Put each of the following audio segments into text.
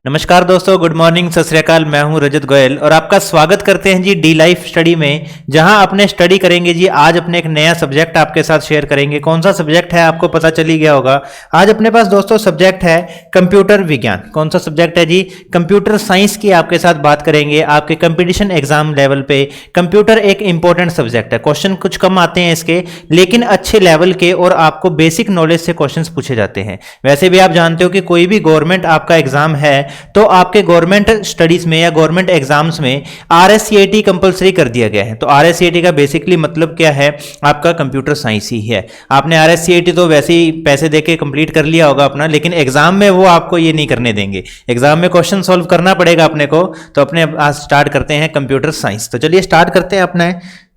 नमस्कार दोस्तों, good morning, सत श्री अकाल। मैं हूं रजत गोयल और आपका स्वागत करते हैं जी डी लाइफ स्टडी में, जहां अपने स्टडी करेंगे जी। आज अपने एक नया सब्जेक्ट आपके साथ शेयर करेंगे। कौन सा सब्जेक्ट है आपको पता चल ही गया होगा। आज अपने पास दोस्तों सब्जेक्ट है कंप्यूटर विज्ञान। कौन सा सब्जेक्ट है जी? कंप्यूटर साइंस की आपके साथ बात करेंगे। आपके कंपटीशन एग्जाम लेवल पे कंप्यूटर एक इंपॉर्टेंट सब्जेक्ट है। क्वेश्चन कुछ कम आते हैं इसके, लेकिन अच्छे लेवल के और आपको बेसिक नॉलेज से क्वेश्चन पूछे जाते हैं। वैसे भी आप जानते हो कि कोई भी गवर्नमेंट आपका एग्जाम है तो आपके गवर्नमेंट स्टडीज में या गवर्नमेंट एग्जाम्स में आरएससीआईटी कंपलसरी कर दिया गया है। तो आरएससीआईटी का बेसिकली मतलब क्या है? आपका कंप्यूटर साइंस ही है। आपने आरएससीआईटी तो वैसे ही पैसे देके कंप्लीट कर लिया होगा अपना, लेकिन एग्जाम में वो आपको ये नहीं करने देंगे। एग्जाम में क्वेश्चन सॉल्व करना पड़ेगा अपने को। तो अपने आज स्टार्ट करते हैं कंप्यूटर साइंस। तो चलिए स्टार्ट करते हैं। अपना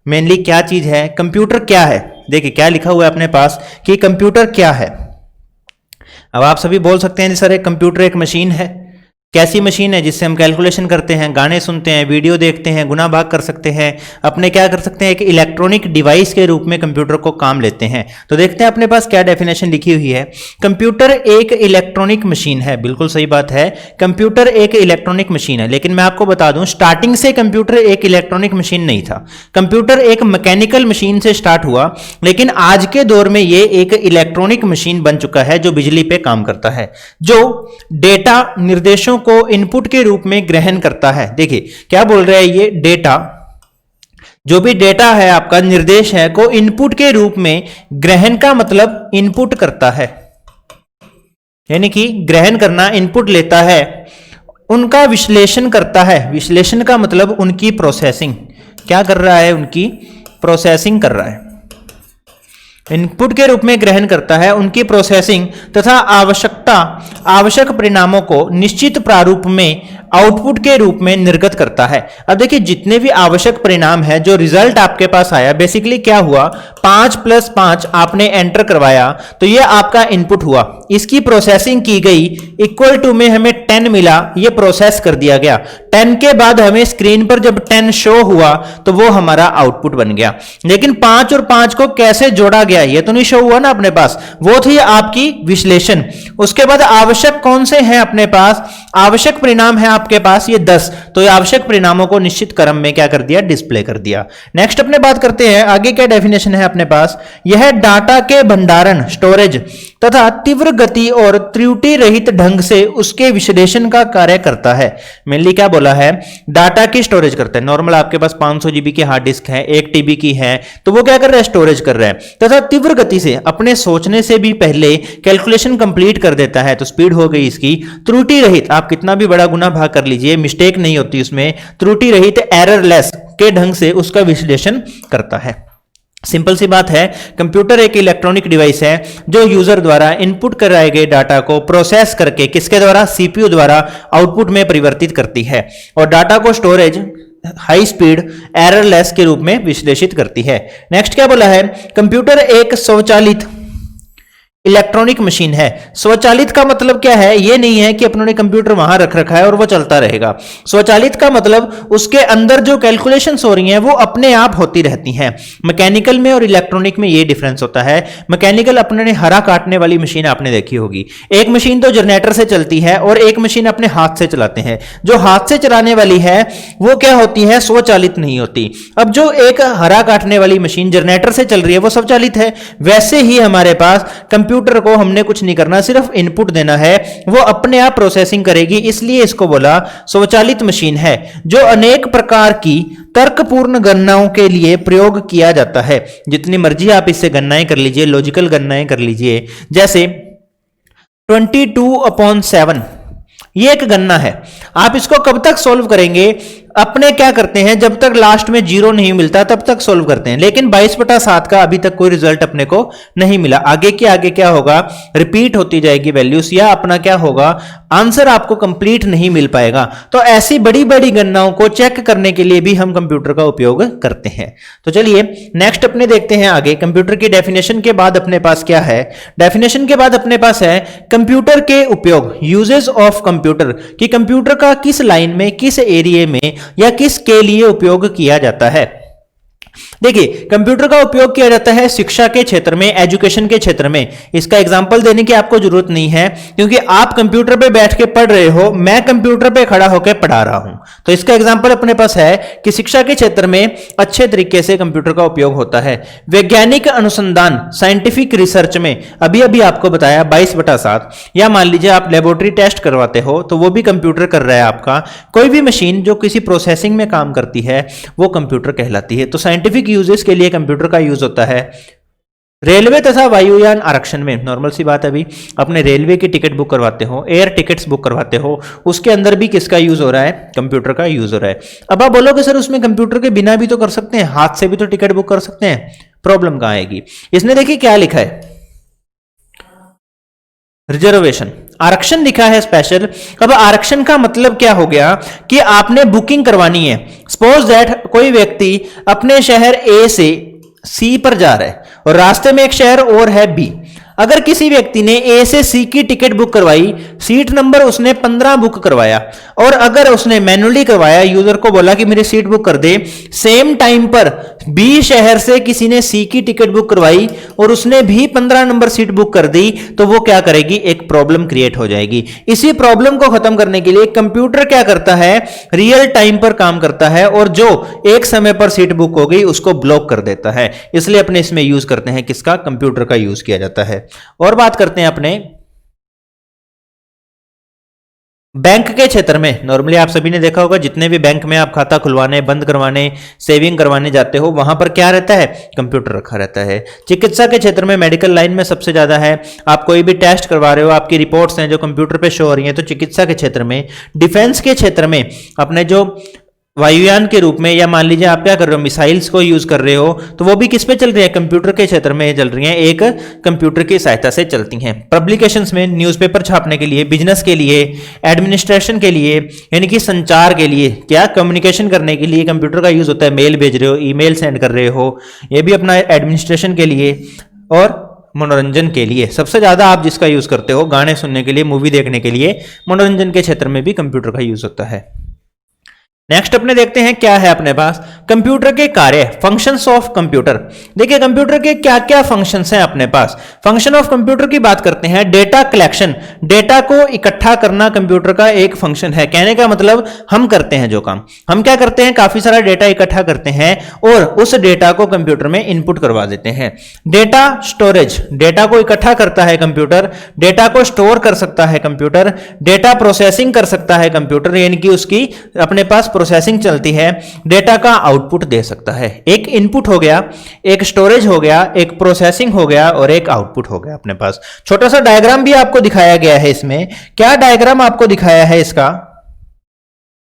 मेनली क्या चीज है, कंप्यूटर क्या है? देखिए क्या लिखा हुआ है अपने पास कि कंप्यूटर क्या है। अब आप सभी बोल सकते हैं सर, एक कंप्यूटर एक मशीन है। कैसी मशीन है? जिससे हम कैलकुलेशन करते हैं, गाने सुनते हैं, वीडियो देखते हैं, गुना भाग कर सकते हैं, अपने क्या कर सकते हैं, एक इलेक्ट्रॉनिक डिवाइस के रूप में कंप्यूटर को काम लेते हैं। तो देखते हैं अपने पास क्या डेफिनेशन लिखी हुई है। कंप्यूटर एक इलेक्ट्रॉनिक मशीन है। बिल्कुल सही बात है, कंप्यूटर एक इलेक्ट्रॉनिक मशीन है। लेकिन मैं आपको बता दूं, स्टार्टिंग से कंप्यूटर एक इलेक्ट्रॉनिक मशीन नहीं था। कंप्यूटर एक मैकेनिकल मशीन से स्टार्ट हुआ, लेकिन आज के दौर में ये एक इलेक्ट्रॉनिक मशीन बन चुका है जो बिजली पे काम करता है, जो डेटा निर्देशों को इनपुट के रूप में ग्रहण करता है। देखिए क्या बोल रहा है ये, डेटा जो भी डेटा है आपका निर्देश है को इनपुट के रूप में ग्रहण का मतलब इनपुट करता है, यानी कि ग्रहण करना, इनपुट लेता है, उनका विश्लेषण करता है। विश्लेषण का मतलब उनकी प्रोसेसिंग। क्या कर रहा है? उनकी प्रोसेसिंग कर रहा है। इनपुट के रूप में ग्रहण करता है, उनकी प्रोसेसिंग तथा आवश्यक परिणामों को निश्चित प्रारूप में आउटपुट के रूप में निर्गत करता है। अब देखिए जितने भी आवश्यक परिणाम है, जो रिजल्ट आपके पास आया, बेसिकली क्या हुआ, 5 + 5 आपने एंटर करवाया तो ये आपका इनपुट हुआ। इसकी प्रोसेसिंग की गई, इक्वल टू में हमें 10 मिला, ये प्रोसेस कर दिया गया। 10 के बाद हमें स्क्रीन पर जब 10 शो हुआ तो वो हमारा आउटपुट बन गया। लेकिन 5 और 5 को कैसे जोड़ा गया ये तो नहीं शो हुआ ना अपने पास, वो थी आपकी विश्लेषण। उसके बाद आवश्यक कौन से हैं अपने पास? आवश्यक परिणाम है आपके पास ये 10। तो ये आवश्यक परिणामों को निश्चित क्रम में क्या कर दिया, डिस्प्ले कर दिया। नेक्स्ट अपने बात करते हैं आगे क्या डेफिनेशन है अपने पास। यह डाटा के भंडारण, स्टोरेज तथा तीव्र गति और त्रुटि रहित ढंग से उसके विश्लेषण का कार्य करता है। मेनली क्या बोला है, डाटा की स्टोरेज करता है। नॉर्मल आपके पास 500 GB की हार्ड डिस्क है, 1 TB की है, तो वो क्या कर रहा है, स्टोरेज कर रहा है। तथा तीव्र गति से, अपने सोचने से भी पहले कैलकुलेशन कंप्लीट कर देता है। तो स्पीड हो गई इसकी। त्रुटि रहित, आप कितना भी बड़ा गुना भाग कर लीजिए, मिस्टेक नहीं होती उसमें। त्रुटि रहित, एररलेस के ढंग से उसका विश्लेषण करता है। सिंपल सी बात है, कंप्यूटर एक इलेक्ट्रॉनिक डिवाइस है जो यूजर द्वारा इनपुट कराए गए डाटा को प्रोसेस करके, किसके द्वारा, सीपीयू द्वारा आउटपुट में परिवर्तित करती है और डाटा को स्टोरेज, हाई स्पीड, एररलेस के रूप में विश्लेषित करती है। नेक्स्ट क्या बोला है, कंप्यूटर एक स्वचालित इलेक्ट्रॉनिक मशीन है। स्वचालित का मतलब क्या है? ये नहीं है कि अपनों ने कंप्यूटर वहां रख रखा है और वो चलता रहेगा। स्वचालित का मतलब उसके अंदर जो कैलकुलेशंस हो रही हैं वो अपने आप होती रहती हैं। मैकेनिकल में और इलेक्ट्रॉनिक में ये डिफरेंस होता है। मैकेनिकल अपने ने हरा काटने वाली मशीन आपने देखी होगी। एक मशीन तो जनरेटर से चलती है और एक मशीन अपने हाथ से चलाते हैं। जो हाथ से चलाने वाली है वो क्या होती है, स्वचालित नहीं होती। अब जो एक हरा काटने वाली मशीन जनरेटर से चल रही है वो स्वचालित है। वैसे ही हमारे पास कंप्यूटर को हमने कुछ नहीं करना, सिर्फ इनपुट देना है, वो अपने आप प्रोसेसिंग करेगी। इसलिए इसको बोला स्वचालित मशीन है, जो अनेक प्रकार की तर्कपूर्ण गणनाओं के लिए प्रयोग किया जाता है। जितनी मर्जी आप इससे गणनाएं कर लीजिए, लॉजिकल गणनाएं कर लीजिए। जैसे 22/7 ये एक गणना है। आप इसको कब तक सॉल्व करेंगे? अपने क्या करते हैं, जब तक लास्ट में 0 नहीं मिलता तब तक सोल्व करते हैं। लेकिन 22/7 का अभी तक कोई रिजल्ट अपने को नहीं मिला। आगे के आगे क्या होगा, रिपीट होती जाएगी वैल्यूज, या अपना क्या होगा, आंसर आपको कंप्लीट नहीं मिल पाएगा। तो ऐसी बड़ी बड़ी गणनाओं को चेक करने के लिए भी हम कंप्यूटर का उपयोग करते हैं। तो चलिए नेक्स्ट अपने देखते हैं आगे। कंप्यूटर की डेफिनेशन के बाद अपने पास क्या है, डेफिनेशन के बाद अपने पास है कंप्यूटर के उपयोग, यूजेस ऑफ कंप्यूटर, कि कंप्यूटर का किस लाइन में, किस एरिया में या किसके लिए उपयोग किया जाता है। देखिए, कंप्यूटर का उपयोग किया जाता है शिक्षा के क्षेत्र में, एजुकेशन के क्षेत्र में। इसका एग्जांपल देने की आपको जरूरत नहीं है, क्योंकि आप कंप्यूटर पे बैठ के पढ़ रहे हो, मैं कंप्यूटर पे खड़ा होकर पढ़ा रहा हूं। तो इसका एग्जांपल अपने पास है कि शिक्षा के क्षेत्र में अच्छे तरीके से कंप्यूटर का उपयोग होता है। वैज्ञानिक अनुसंधान, साइंटिफिक रिसर्च में अभी अभी आपको बताया 22/7, या मान लीजिए आप लेबोरेटरी टेस्ट करवाते हो तो वो भी कंप्यूटर कर रहा है आपका। कोई भी मशीन जो किसी प्रोसेसिंग में काम करती है वो कंप्यूटर कहलाती है। तो साइंटिफिक यूजेस के लिए कंप्यूटर का यूज होता है। रेलवे तथा वायुयान आरक्षण में, नॉर्मल सी बात, अभी अपने रेलवे की टिकट बुक करवाते हो, एयर टिकट्स बुक करवाते हो, उसके अंदर भी किसका यूज हो रहा है? कंप्यूटर का यूज हो रहा है। अब आप बोलोगे सर उसमें कंप्यूटर के बिना भी तो कर सकते हैं, हाथ से भी तो टिकट बुक कर सकते हैं, प्रॉब्लम कहां आएगी? इसने देखिए क्या लिखा है, रिजर्वेशन, आरक्षण लिखा है स्पेशल। अब आरक्षण का मतलब क्या हो गया कि आपने बुकिंग करवानी है। सपोज दैट कोई व्यक्ति अपने शहर ए से सी पर जा रहा है और रास्ते में एक शहर और है बी। अगर किसी व्यक्ति ने ए से सी की टिकट बुक करवाई, सीट नंबर उसने 15 बुक करवाया, और अगर उसने मैनुअली करवाया, यूजर को बोला कि मेरी सीट बुक कर दे, सेम टाइम पर बी शहर से किसी ने सी की टिकट बुक करवाई और उसने भी 15 नंबर सीट बुक कर दी, तो वो क्या करेगी? एक प्रॉब्लम क्रिएट हो जाएगी। इसी प्रॉब्लम को खत्म करने के लिए कंप्यूटर क्या करता है? रियल टाइम पर काम करता है, और जो एक समय पर सीट बुक हो गई उसको ब्लॉक कर देता है। इसलिए अपने इसमें यूज करते हैं किसका? कंप्यूटर का यूज किया जाता है। और बात करते हैं अपने बैंक के क्षेत्र में। नॉर्मली आप सभी ने देखा होगा, जितने भी बैंक में आप खाता खुलवाने, बंद करवाने, सेविंग करवाने जाते हो, वहां पर क्या रहता है? कंप्यूटर रखा रहता है। चिकित्सा के क्षेत्र में, मेडिकल लाइन में सबसे ज्यादा है। आप कोई भी टेस्ट करवा रहे हो, आपकी रिपोर्ट्स हैं जो कंप्यूटर पे शो हो रही हैं, तो चिकित्सा के क्षेत्र में। डिफेंस के क्षेत्र में अपने जो वायुयान के रूप में, या मान लीजिए आप क्या कर रहे हो, मिसाइल्स को यूज कर रहे हो, तो वो भी किस पे चल रही है? कंप्यूटर के क्षेत्र में चल रही हैं, एक कंप्यूटर की सहायता से चलती हैं। पब्लिकेशंस में, न्यूज़पेपर छापने के लिए, बिजनेस के लिए, एडमिनिस्ट्रेशन के लिए, यानी कि संचार के लिए, क्या कम्युनिकेशन करने के लिए कंप्यूटर का यूज होता है। मेल भेज रहे हो, ईमेल सेंड कर रहे हो, ये भी अपना एडमिनिस्ट्रेशन के लिए। और मनोरंजन के लिए सबसे ज्यादा आप जिसका यूज करते हो, गाने सुनने के लिए, मूवी देखने के लिए, मनोरंजन के क्षेत्र में भी कंप्यूटर का यूज होता है। नेक्स्ट अपने देखते हैं क्या है अपने पास, कंप्यूटर के कार्य, फंक्शंस ऑफ कंप्यूटर। देखिए कंप्यूटर के क्या क्या फंक्शंस हैं अपने पास। फंक्शन ऑफ कंप्यूटर की बात करते हैं। डेटा कलेक्शन, डेटा को इकट्ठा करना कंप्यूटर का एक फंक्शन है। कहने का मतलब हम करते हैं जो काम, हम क्या करते हैं? काफी सारा डेटा इकट्ठा करते हैं और उस डेटा को कंप्यूटर में इनपुट करवा देते हैं। डेटा स्टोरेज, डेटा को इकट्ठा करता है कंप्यूटर, डेटा को स्टोर कर सकता है कंप्यूटर। डेटा प्रोसेसिंग कर सकता है कंप्यूटर, यानी कि उसकी अपने पास प्रोसेसिंग चलती है। डेटा का आउटपुट दे सकता है। एक इनपुट हो गया, एक स्टोरेज हो गया, एक प्रोसेसिंग हो गया और एक आउटपुट हो गया अपने पास। छोटा सा डायग्राम भी आपको दिखाया गया है इसमें। क्या डायग्राम आपको दिखाया है इसका?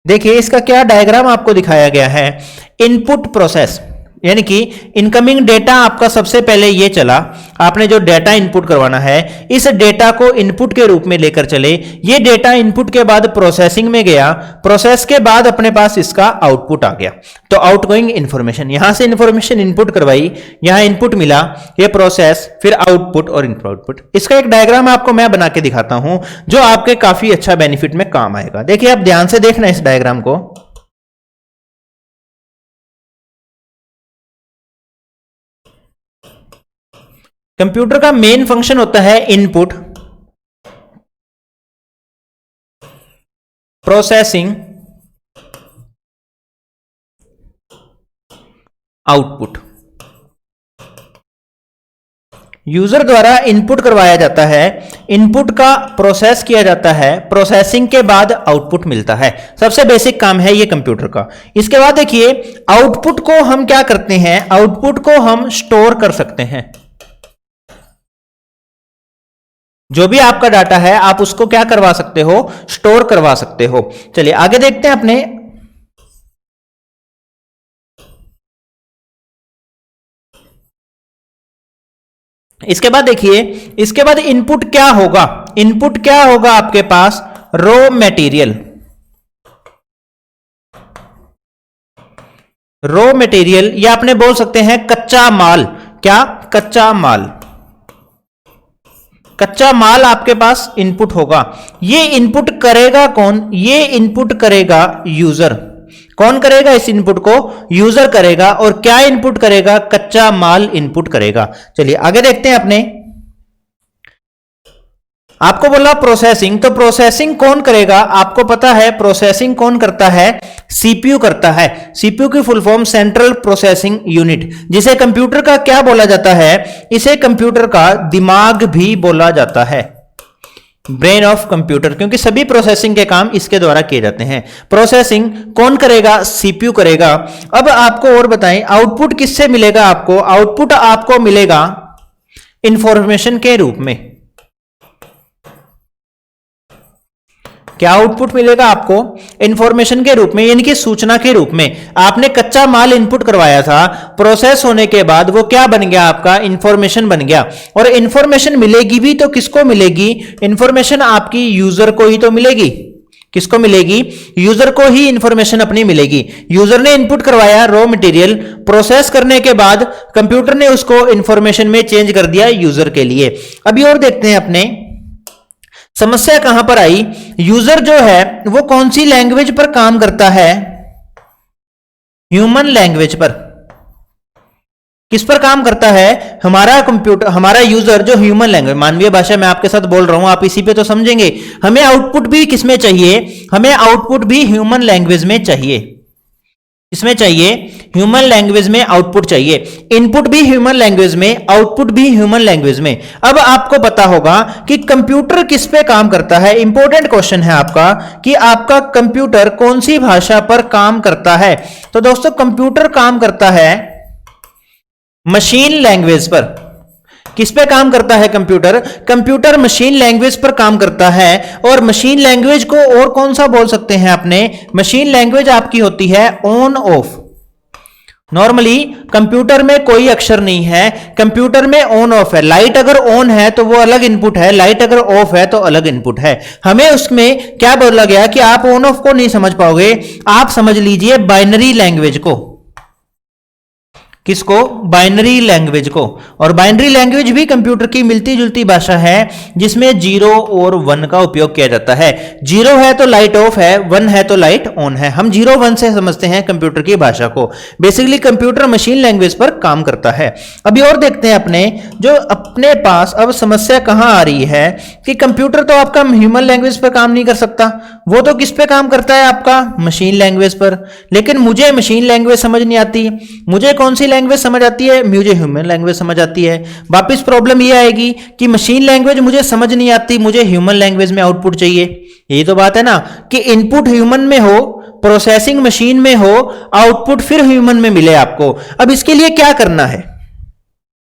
देखिए इसका क्या डायग्राम आपको दिखाया गया है। इनपुट प्रोसेस, यानी कि इनकमिंग डेटा आपका सबसे पहले ये चला, आपने जो डेटा इनपुट करवाना है, इस डेटा को इनपुट के रूप में लेकर चले। ये डेटा इनपुट के बाद प्रोसेसिंग में गया, प्रोसेस के बाद अपने पास इसका आउटपुट आ गया। तो आउटगोइंग इंफॉर्मेशन, यहां से इंफॉर्मेशन इनपुट करवाई, यहां इनपुट मिला, ये प्रोसेस, फिर आउटपुट और आउटपुट। इसका एक डायग्राम आपको मैं बना के दिखाता हूं जो आपके काफी अच्छा बेनिफिट में काम आएगा। देखिए आप ध्यान से देखना इस डायग्राम को। कंप्यूटर का मेन फंक्शन होता है इनपुट, प्रोसेसिंग, आउटपुट। यूजर द्वारा इनपुट करवाया जाता है, इनपुट का प्रोसेस किया जाता है, प्रोसेसिंग के बाद आउटपुट मिलता है। सबसे बेसिक काम है ये कंप्यूटर का। इसके बाद देखिए आउटपुट को हम क्या करते हैं, आउटपुट को हम स्टोर कर सकते हैं। जो भी आपका डाटा है आप उसको क्या करवा सकते हो, स्टोर करवा सकते हो। चलिए आगे देखते हैं अपने। इसके बाद देखिए, इसके बाद इनपुट क्या होगा, इनपुट क्या होगा आपके पास, रॉ मटेरियल। रॉ मटेरियल या आपने बोल सकते हैं कच्चा माल। क्या? कच्चा माल। कच्चा माल आपके पास इनपुट होगा। ये इनपुट करेगा कौन? ये इनपुट करेगा यूजर। कौन करेगा इस इनपुट को? यूजर करेगा। और क्या इनपुट करेगा? कच्चा माल इनपुट करेगा। चलिए आगे देखते हैं अपने। आपको बोला प्रोसेसिंग, तो प्रोसेसिंग कौन करेगा? आपको पता है प्रोसेसिंग कौन करता है? सीपीयू करता है। सीपीयू की full form central processing unit, जिसे कंप्यूटर का क्या बोला जाता है? इसे कंप्यूटर का दिमाग भी बोला जाता है, ब्रेन ऑफ कंप्यूटर, क्योंकि सभी प्रोसेसिंग के काम इसके द्वारा किए जाते हैं। प्रोसेसिंग कौन करेगा? सीपीयू करेगा। अब आपको और बताएं, आउटपुट किससे मिलेगा? आपको आउटपुट आपको मिलेगा इंफॉर्मेशन के रूप में। क्या आउटपुट मिलेगा आपको? इंफॉर्मेशन के रूप में, यानी कि सूचना के रूप में। आपने कच्चा माल इनपुट करवाया था, प्रोसेस होने के बाद वो क्या बन गया? आपका इंफॉर्मेशन बन गया। और इंफॉर्मेशन मिलेगी भी तो किसको मिलेगी? इंफॉर्मेशन आपकी यूजर को ही तो मिलेगी। किसको मिलेगी? यूजर को ही इंफॉर्मेशन अपनी मिलेगी। यूजर ने इनपुट करवाया रॉ मटेरियल, प्रोसेस करने के बाद कंप्यूटर ने उसको इंफॉर्मेशन में चेंज कर दिया यूजर के लिए। अभी और देखते हैं अपने समस्या कहां पर आई। यूजर जो है वो कौन सी लैंग्वेज पर काम करता है? ह्यूमन लैंग्वेज पर। किस पर काम करता है? हमारा कंप्यूटर, हमारा यूजर जो ह्यूमन लैंग्वेज, मानवीय भाषा में आपके साथ बोल रहा हूं, आप इसी पे तो समझेंगे। हमें आउटपुट भी किसमें चाहिए? हमें आउटपुट भी ह्यूमन लैंग्वेज में चाहिए। इसमें चाहिए ह्यूमन लैंग्वेज में आउटपुट चाहिए। इनपुट भी ह्यूमन लैंग्वेज में, आउटपुट भी ह्यूमन लैंग्वेज में। अब आपको पता होगा कि कंप्यूटर किस पे काम करता है। इंपॉर्टेंट क्वेश्चन है आपका कि आपका कंप्यूटर कौन सी भाषा पर काम करता है। तो दोस्तों कंप्यूटर काम करता है मशीन लैंग्वेज पर। किस पे काम करता है कंप्यूटर? कंप्यूटर मशीन लैंग्वेज पर काम करता है। और मशीन लैंग्वेज को और कौन सा बोल सकते हैं अपने? मशीन लैंग्वेज आपकी होती है ऑन ऑफ। नॉर्मली कंप्यूटर में कोई अक्षर नहीं है, कंप्यूटर में ऑन ऑफ है। लाइट अगर ऑन है तो वो अलग इनपुट है, लाइट अगर ऑफ है तो अलग इनपुट है। हमें उसमें क्या बोला गया कि आप ऑन ऑफ को नहीं समझ पाओगे, आप समझ लीजिए बाइनरी लैंग्वेज को। किसको? बाइनरी लैंग्वेज को। और बाइनरी लैंग्वेज भी कंप्यूटर की मिलती जुलती भाषा है, जिसमें 0 और 1 का उपयोग किया जाता है। 0 है तो लाइट ऑफ है, 1 है तो लाइट ऑन है। हम 0 1 से समझते हैं कंप्यूटर की भाषा को। बेसिकली कंप्यूटर मशीन लैंग्वेज पर काम करता है। अभी और देखते हैं अपने जो अपने पास अब समस्या कहां आ रही है कि कंप्यूटर तो आपका ह्यूमन लैंग्वेज पर काम नहीं कर सकता, वो तो किस पे काम करता है? आपका मशीन लैंग्वेज पर। लेकिन मुझे मशीन लैंग्वेज समझ नहीं आती। मुझे कौन सी लैंग्वेज समझ आती है? मुझे ह्यूमन लैंग्वेज समझ आती है। वापस प्रॉब्लम ये आएगी कि मशीन लैंग्वेज मुझे समझ नहीं आती, मुझे ह्यूमन लैंग्वेज में आउटपुट चाहिए। यही तो बात है ना कि इनपुट ह्यूमन में हो, प्रोसेसिंग मशीन में हो, आउटपुट फिर ह्यूमन में मिले आपको। अब इसके लिए क्या करना है?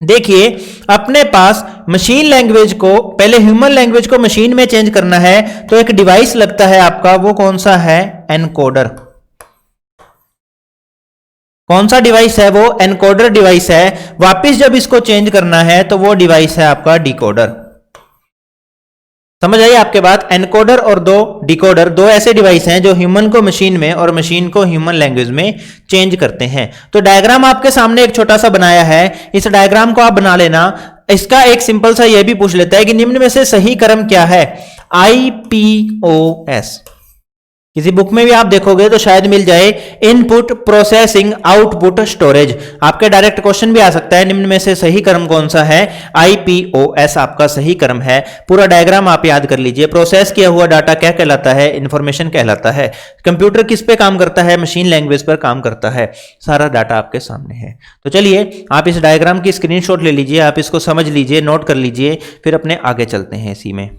देखिए अपने पास मशीन लैंग्वेज को, पहले ह्यूमन लैंग्वेज को मशीन में चेंज करना है तो एक डिवाइस लगता है आपका, वो कौन सा है? एनकोडर। कौन सा डिवाइस है? वो एनकोडर डिवाइस है। वापिस जब इसको चेंज करना है तो वो डिवाइस है आपका डिकोडर। समझ आई आपके बात? एनकोडर और डिकोडर, दो ऐसे डिवाइस हैं जो ह्यूमन को मशीन में और मशीन को ह्यूमन लैंग्वेज में चेंज करते हैं। तो डायग्राम आपके सामने एक छोटा सा बनाया है, इस डायग्राम को आप बना लेना। इसका एक सिंपल सा यह भी पूछ लेता है कि निम्न में से सही क्रम क्या है? IPOS। किसी बुक में भी आप देखोगे तो शायद मिल जाए, इनपुट, प्रोसेसिंग, आउटपुट, स्टोरेज। आपके डायरेक्ट क्वेश्चन भी आ सकता है, निम्न में से सही क्रम कौन सा है? IPOS आपका सही क्रम है। पूरा डायग्राम आप याद कर लीजिए। प्रोसेस किया हुआ डाटा क्या कहलाता है? इंफॉर्मेशन कहलाता है। कंप्यूटर किस पे काम करता है? मशीन लैंग्वेज पर काम करता है। सारा डाटा आपके सामने है। तो चलिए आप इस डायग्राम की स्क्रीनशॉट ले लीजिए, आप इसको समझ लीजिए, नोट कर लीजिए, फिर अपने आगे चलते हैं इसी में।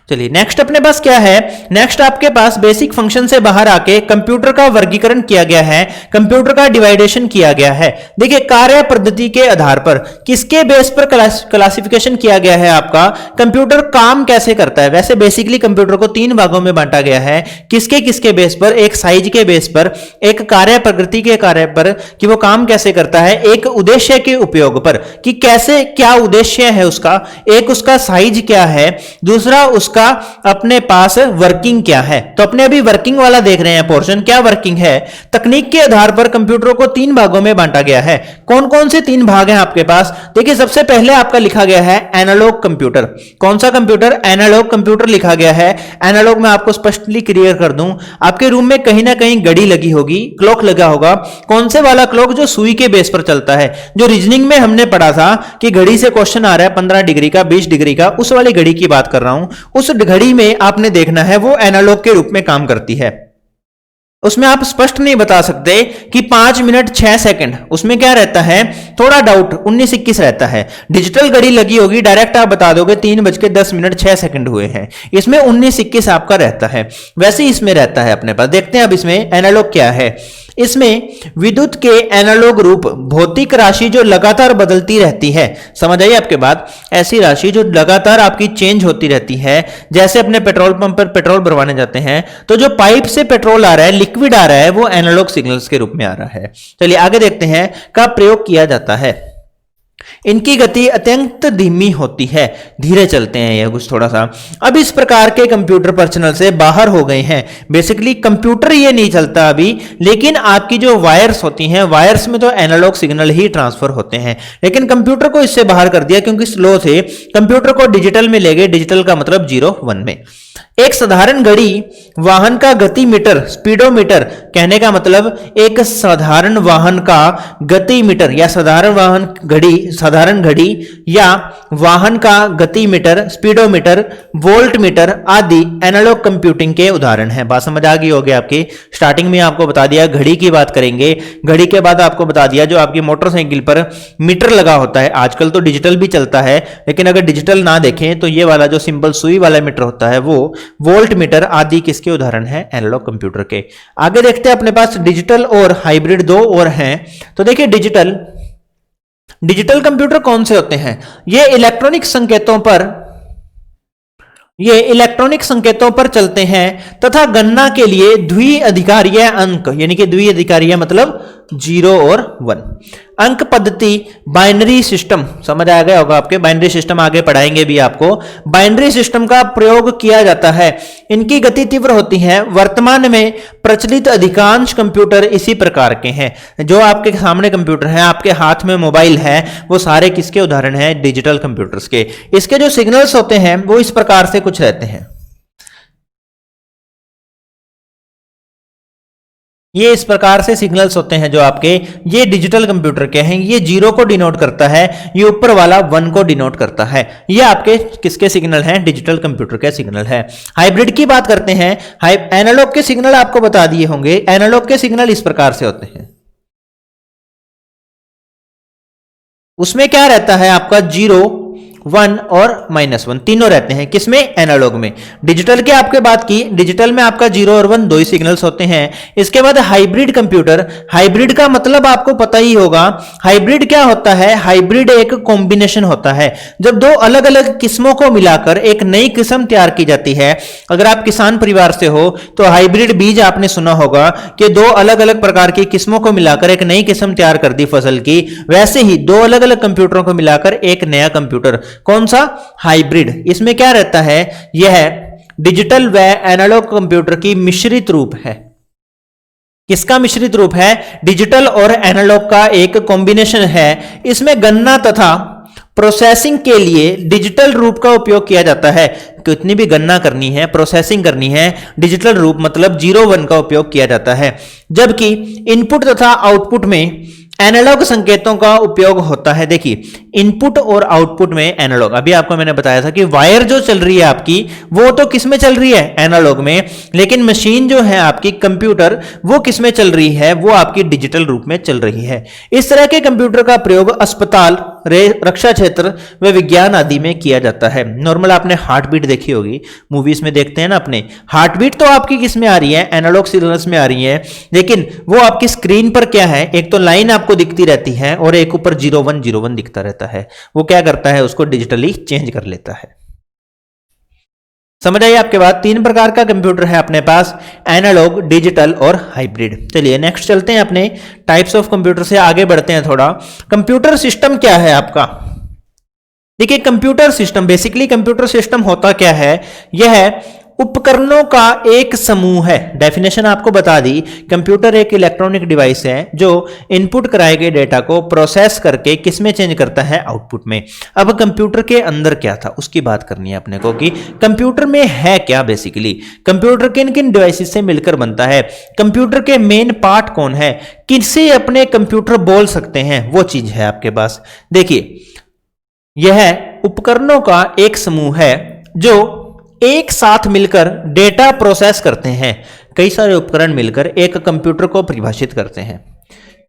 चलिए नेक्स्ट अपने पास क्या है? नेक्स्ट आपके पास बेसिक फंक्शन से बाहर आके कंप्यूटर का वर्गीकरण किया गया है, कंप्यूटर का डिवाइडेशन किया गया है। देखिए कार्य पद्धति के आधार पर किसके बेस पर क्लासिफिकेशन किया गया है आपका? कंप्यूटर काम कैसे करता है। वैसे बेसिकली कंप्यूटर को 3 भागों में बांटा गया है। किसके किसके बेस पर? एक साइज के बेस पर, एक कार्य प्रकृति के कार्य पर कि वो काम कैसे करता है, एक उद्देश्य के उपयोग पर कि कैसे क्या उद्देश्य है उसका, एक उसका साइज क्या है, दूसरा उसका उसका अपने पास वर्किंग क्या है। तो अपने अभी वर्किंग वाला देख रहे हैं पोर्शन, क्या वर्किंग है। तकनीक के आधार पर कंप्यूटरों को 3 भागों में बांटा गया है। कौन कौन से 3 भाग हैं आपके पास? देखिए सबसे पहले आपका लिखा गया है एनालॉग कंप्यूटर। कौन सा कंप्यूटर? एनालॉग कंप्यूटर लिखा गया है। एनालॉग में आपको स्पष्टली क्लियर कर दूं, आपके रूम में कहीं ना कहीं घड़ी लगी होगी, क्लॉक लगा होगा। कौन से वाला क्लॉक? जो सुई के बेस पर चलता है, जो रीजनिंग में हमने पढ़ा था कि घड़ी से क्वेश्चन आ रहा है 15 डिग्री का, 20 डिग्री का, उस वाली घड़ी की बात कर रहा हूं। उस घड़ी में आपने देखना है वो एनालॉग के रूप में काम करती है। उसमें आप स्पष्ट नहीं बता सकते कि 5 मिनट 6 सेकंड, उसमें क्या रहता है, थोड़ा डाउट 19-21 रहता है। डिजिटल घड़ी लगी होगी, डायरेक्ट आप बता दोगे 3:10 हुए हैं, इसमें 19-21 आपका रहता है। वैसे ही इसमें रहता है अपने पास। देखते हैं अब इसमें एनालॉग क्या है। इसमें विद्युत के एनालॉग रूप भौतिक राशि जो लगातार बदलती रहती है। समझ आई आपके बात? ऐसी राशि जो लगातार आपकी चेंज होती रहती है। जैसे अपने पेट्रोल पंप पर पेट्रोल भरवाने जाते हैं तो जो पाइप से पेट्रोल आ रहा है, लिक्विड आ रहा है, वो एनालॉग सिग्नल्स के रूप में आ रहा है। चलिए आगे देखते हैं कब प्रयोग किया जाता है। इनकी गति अत्यंत धीमी होती है, धीरे चलते हैं ये कुछ थोड़ा सा। अब इस प्रकार के कंप्यूटर पर्सनल से बाहर हो गए हैं। बेसिकली कंप्यूटर ये नहीं चलता अभी, लेकिन आपकी जो वायर्स होती हैं, वायर्स में तो एनालॉग सिग्नल ही ट्रांसफर होते हैं। लेकिन कंप्यूटर को इससे बाहर कर दिया क्योंकि स्लो थे। कंप्यूटर को डिजिटल में ले गए। डिजिटल का मतलब 0-1 में। एक साधारण घड़ी वाहन का गति मीटर, स्पीडोमीटर, कहने का मतलब एक साधारण वाहन का गति मीटर या साधारण घड़ी या वाहन का गति मीटर, स्पीडोमीटर, वोल्ट मीटर आदि एनालॉग कंप्यूटिंग के उदाहरण हैं। बात समझ आ गई होगी आपकी। स्टार्टिंग में आपको बता दिया घड़ी की बात करेंगे, घड़ी के बाद आपको बता दिया जो आपकी मोटरसाइकिल पर मीटर लगा होता है। आजकल तो डिजिटल भी चलता है, लेकिन अगर डिजिटल ना देखें तो ये वाला जो सिंपल सुई वाला मीटर होता है वो वोल्ट मीटर आदि किसके उदाहरण हैं? एनालॉग कंप्यूटर के। आगे देखते हैं अपने पास डिजिटल और हाइब्रिड 2 और हैं। तो देखिए डिजिटल कंप्यूटर कौन से होते हैं? ये इलेक्ट्रॉनिक संकेतों पर चलते हैं तथा गणना के लिए द्विअधिकारीय अंक, यानी कि द्विअधिकारीय मतलब 0 और 1 अंक पद्धति, बाइनरी सिस्टम, समझ आ गया होगा आपके। बाइनरी सिस्टम आगे पढ़ाएंगे भी आपको। बाइनरी सिस्टम का प्रयोग किया जाता है। इनकी गति तीव्र होती है। वर्तमान में प्रचलित अधिकांश कंप्यूटर इसी प्रकार के हैं। जो आपके सामने कंप्यूटर है, आपके हाथ में मोबाइल है, वो सारे किसके उदाहरण हैं? डिजिटल कंप्यूटर्स के। इसके जो सिग्नल्स होते हैं वो इस प्रकार से कुछ रहते हैं। ये इस प्रकार से सिग्नल्स होते हैं जो आपके ये डिजिटल कंप्यूटर के हैं। ये 0 को डिनोट करता है, ये ऊपर वाला 1 को डिनोट करता है। ये आपके किसके सिग्नल हैं? डिजिटल कंप्यूटर के सिग्नल है। हाइब्रिड की बात करते हैं। एनालॉग के सिग्नल आपको बता दिए होंगे। एनालॉग के सिग्नल इस प्रकार से होते हैं। उसमें क्या रहता है आपका? 0, 1 और -1 तीनों रहते हैं। किसमें? एनालॉग में। डिजिटल की आपके बात की, डिजिटल में आपका 0 और 1 दो ही सिग्नल्स होते हैं। इसके बाद हाइब्रिड कंप्यूटर। हाइब्रिड का मतलब आपको पता ही होगा। हाइब्रिड क्या होता है? हाइब्रिड एक कॉम्बिनेशन होता है। जब दो अलग अलग किस्मों को मिलाकर एक नई किस्म तैयार की जाती है। अगर आप किसान परिवार से हो तो हाइब्रिड बीज आपने सुना होगा कि दो अलग अलग प्रकार की किस्मों को मिलाकर एक नई किस्म तैयार कर दी फसल की। वैसे ही दो अलग अलग कंप्यूटरों को मिलाकर एक नया कंप्यूटर। कौन सा? हाइब्रिड। इसमें क्या रहता है? यह डिजिटल व एनालॉग कंप्यूटर की मिश्रित रूप है। किसका मिश्रित रूप है? डिजिटल और एनालॉग का एक कॉम्बिनेशन है। इसमें गणना तथा प्रोसेसिंग के लिए डिजिटल रूप का उपयोग किया जाता है। कितनी भी गणना करनी है, प्रोसेसिंग करनी है, डिजिटल रूप मतलब 0-1 का उपयोग किया जाता है। जबकि इनपुट तथा आउटपुट में एनालॉग संकेतों का उपयोग होता है। देखिए इनपुट और आउटपुट में एनालॉग, अभी आपको मैंने बताया था कि वायर जो चल रही है आपकी वो तो किस में चल रही है? एनालॉग में। लेकिन मशीन जो है आपकी कंप्यूटर वो किस में चल रही है? वो आपकी डिजिटल रूप में चल रही है। इस तरह के कंप्यूटर का प्रयोग अस्पताल, रक्षा क्षेत्र व विज्ञान आदि में किया जाता है। नॉर्मल आपने हार्ट बीट देखी होगी, मूवीज में देखते हैं ना अपने। हार्ट बीट तो आपकी किस में आ रही है? एनालॉग सिग्नल्स में आ रही है। लेकिन वो आपकी स्क्रीन पर क्या है? एक तो लाइन आपको दिखती रहती है और एक ऊपर 0-1 दिखता रहता है। वो क्या करता है? उसको डिजिटली चेंज कर लेता है। समझ आइए आपके बाद। 3 प्रकार का कंप्यूटर है अपने पास, एनालॉग, डिजिटल और हाइब्रिड। चलिए नेक्स्ट चलते हैं अपने टाइप्स ऑफ कंप्यूटर से आगे बढ़ते हैं थोड़ा। कंप्यूटर सिस्टम क्या है आपका? देखिए computer system, basically computer system होता क्या है, यह उपकरणों का एक समूह है। डेफिनेशन आपको बता दी, कंप्यूटर एक इलेक्ट्रॉनिक डिवाइस है जो इनपुट कराए गए डेटा को प्रोसेस करके किसमें चेंज करता है, आउटपुट में। अब कंप्यूटर के अंदर क्या था उसकी बात करनी है अपने को कि कंप्यूटर में है क्या। बेसिकली कंप्यूटर किन किन डिवाइसेस से मिलकर बनता है, कंप्यूटर के मेन पार्ट कौन है, किससे अपने कंप्यूटर बोल सकते हैं, वो चीज है आपके पास। देखिए यह उपकरणों का एक समूह है जो एक साथ मिलकर डेटा प्रोसेस करते हैं। कई सारे उपकरण मिलकर एक कंप्यूटर को परिभाषित करते हैं।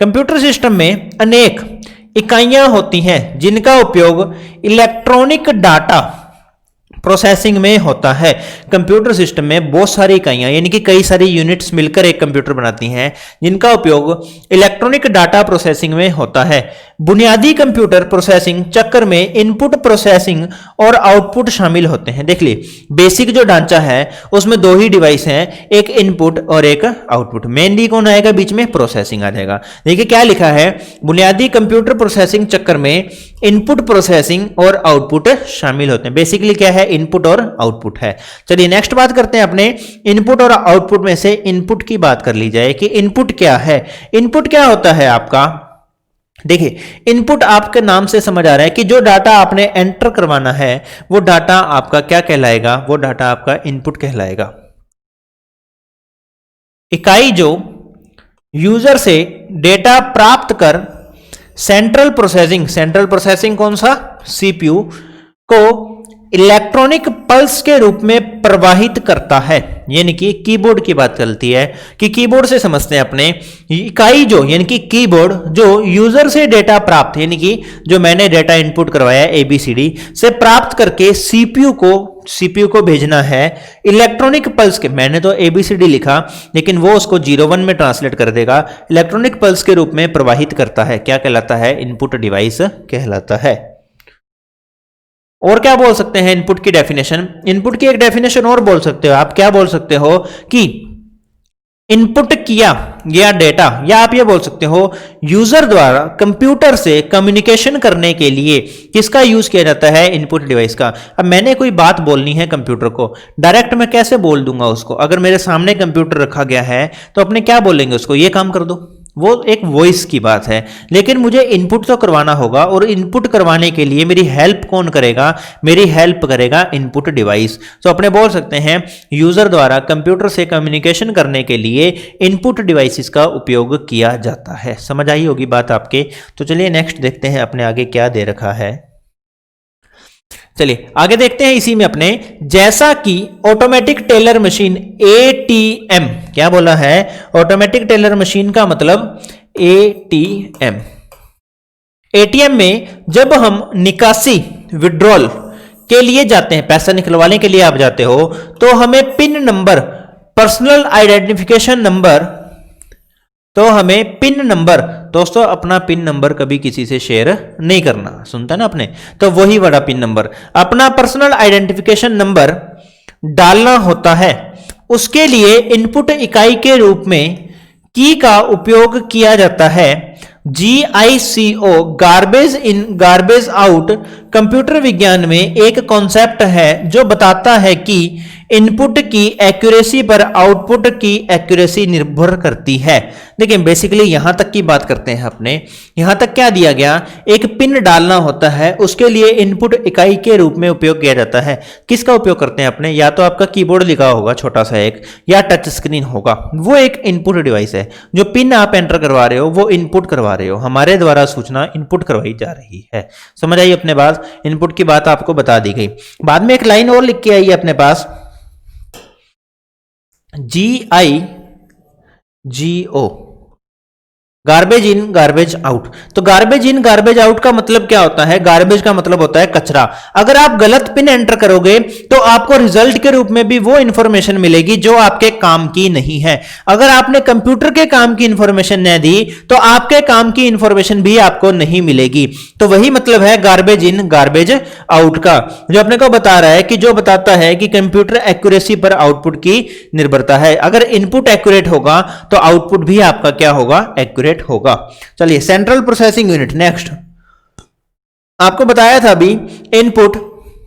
कंप्यूटर सिस्टम में अनेक इकाइयां होती हैं जिनका उपयोग इलेक्ट्रॉनिक डाटा प्रोसेसिंग में होता है। कंप्यूटर सिस्टम में बहुत सारी इकाइयां यानी कि कई सारी यूनिट्स मिलकर एक कंप्यूटर बनाती हैं जिनका उपयोग इलेक्ट्रॉनिक डाटा प्रोसेसिंग में होता है। बुनियादी कंप्यूटर प्रोसेसिंग चक्र में इनपुट प्रोसेसिंग और आउटपुट शामिल होते हैं। देख लिए बेसिक जो ढांचा है उसमें दो ही डिवाइस हैं, एक इनपुट और एक आउटपुट। मेनली कौन आएगा बीच में, प्रोसेसिंग आ जाएगा। देखिए क्या लिखा है, बुनियादी कंप्यूटर प्रोसेसिंग चक्र में इनपुट प्रोसेसिंग और आउटपुट शामिल होते हैं। बेसिकली क्या है, इनपुट और आउटपुट है। चलिए नेक्स्ट बात करते हैं अपने इनपुट और आउटपुट में से इनपुट की बात कर ली जाए कि इनपुट क्या है। इनपुट क्या होता है आपका, देखिए इनपुट आपके नाम से समझ आ रहा है कि जो डाटा आपने एंटर करवाना है वो डाटा आपका क्या कहलाएगा, वो डाटा आपका इनपुट कहलाएगा। इकाई जो यूजर से डेटा प्राप्त कर सेंट्रल प्रोसेसिंग कौन सा, सीपीयू को इलेक्ट्रॉनिक पल्स के रूप में प्रवाहित करता है। यानी कि कीबोर्ड की बात चलती है कि कीबोर्ड से समझते हैं अपने, इकाई जो यानी कि कीबोर्ड जो यूजर से डेटा प्राप्त यानी कि जो मैंने डेटा इनपुट करवाया ABCD से प्राप्त करके सीपीयू को भेजना है इलेक्ट्रॉनिक पल्स के, मैंने तो ABCD लिखा लेकिन वो उसको 01 में ट्रांसलेट कर देगा, इलेक्ट्रॉनिक पल्स के रूप में प्रवाहित करता है। क्या कहलाता है, इनपुट डिवाइस कहलाता है। और क्या बोल सकते हैं इनपुट की डेफिनेशन, इनपुट की एक डेफिनेशन और बोल सकते हो आप, क्या बोल सकते हो कि इनपुट किया गया डेटा, या आप ये बोल सकते हो यूजर द्वारा कंप्यूटर से कम्युनिकेशन करने के लिए किसका यूज किया जाता है, इनपुट डिवाइस का। अब मैंने कोई बात बोलनी है कंप्यूटर को, डायरेक्ट मैं कैसे बोल दूंगा उसको, अगर मेरे सामने कंप्यूटर रखा गया है तो अपने क्या बोलेंगे उसको, ये काम कर दो, वो एक वॉइस की बात है। लेकिन मुझे इनपुट तो करवाना होगा और इनपुट करवाने के लिए मेरी हेल्प कौन करेगा, मेरी हेल्प करेगा इनपुट डिवाइस। तो अपने बोल सकते हैं यूजर द्वारा कंप्यूटर से कम्युनिकेशन करने के लिए इनपुट डिवाइसेस का उपयोग किया जाता है। समझ आई होगी बात आपके। तो चलिए नेक्स्ट देखते हैं अपने आगे क्या दे रखा है। चलिए आगे देखते हैं इसी में अपने, जैसा कि ऑटोमेटिक टेलर मशीन ATM, क्या बोला है, ऑटोमेटिक टेलर मशीन का मतलब ATM। ATM में जब हम निकासी विड्रॉल के लिए जाते हैं, पैसा निकलवाने के लिए आप जाते हो, तो हमें pin number, personal identification number, तो हमें पिन नंबर, दोस्तों अपना पिन नंबर कभी किसी से शेयर नहीं करना, सुनता ना आपने, तो वही वाला पिन नंबर, अपना पर्सनल आइडेंटिफिकेशन नंबर डालना होता है। उसके लिए इनपुट इकाई के रूप में की का उपयोग किया जाता है। GICO, garbage in garbage out, computer विज्ञान में एक कॉन्सेप्ट है जो बताता है कि इनपुट की एक्यूरेसी पर आउटपुट की एक्यूरेसी निर्भर करती है। देखिए बेसिकली यहां तक की बात करते हैं अपने, यहां तक क्या दिया गया, एक पिन डालना होता है, उसके लिए इनपुट इकाई के रूप में उपयोग किया जाता है। किसका उपयोग करते हैं अपने, या तो आपका कीबोर्ड लिखा होगा छोटा सा एक, या टच स्क्रीन होगा, वो एक इनपुट डिवाइस है। जो पिन आप एंटर करवा रहे हो वो इनपुट करवा रहे हो, हमारे द्वारा सूचना इनपुट करवाई जा रही है। समझ आई अपने बात, इनपुट की बात आपको बता दी गई। बाद में एक लाइन और लिख के आई है अपने पास, GIGO, garbage in garbage out. तो गार्बेज इन गार्बेज आउट का मतलब क्या होता है, गार्बेज का मतलब होता है कचरा। अगर आप गलत पिन एंटर करोगे तो आपको रिजल्ट के रूप में भी वो इंफॉर्मेशन मिलेगी जो आपके काम की नहीं है। अगर आपने कंप्यूटर के काम की इंफॉर्मेशन न दी तो आपके काम की इंफॉर्मेशन भी आपको नहीं मिलेगी। तो वही मतलब है गार्बेज इन गार्बेज आउट का, जो अपने को बता रहा है कि जो बताता है कि कंप्यूटर एक्यूरेसी पर आउटपुट की निर्भरता है। अगर इनपुट एक्यूरेट होगा तो आउटपुट भी आपका क्या होगा, एक्यूरेट होगा। चलिए सेंट्रल प्रोसेसिंग यूनिट नेक्स्ट। आपको बताया था अभी इनपुट,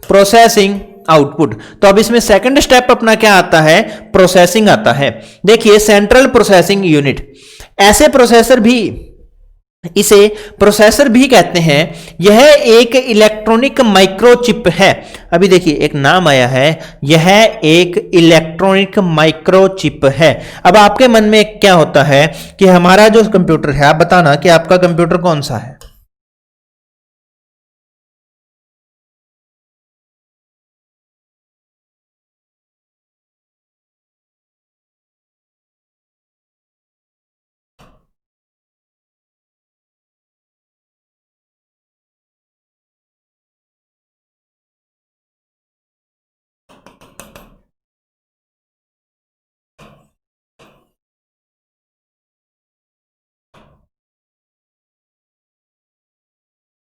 प्रोसेसिंग, आउटपुट। तो अब इसमें सेकंड स्टेप अपना क्या आता है, प्रोसेसिंग आता है। देखिए सेंट्रल प्रोसेसिंग यूनिट, ऐसे प्रोसेसर भी, इसे प्रोसेसर भी कहते हैं। यह एक इलेक्ट्रॉनिक माइक्रोचिप है। अभी देखिए एक नाम आया है, यह एक इलेक्ट्रॉनिक माइक्रोचिप है। अब आपके मन में क्या होता है कि हमारा जो कंप्यूटर है, आप बताना कि आपका कंप्यूटर कौन सा है।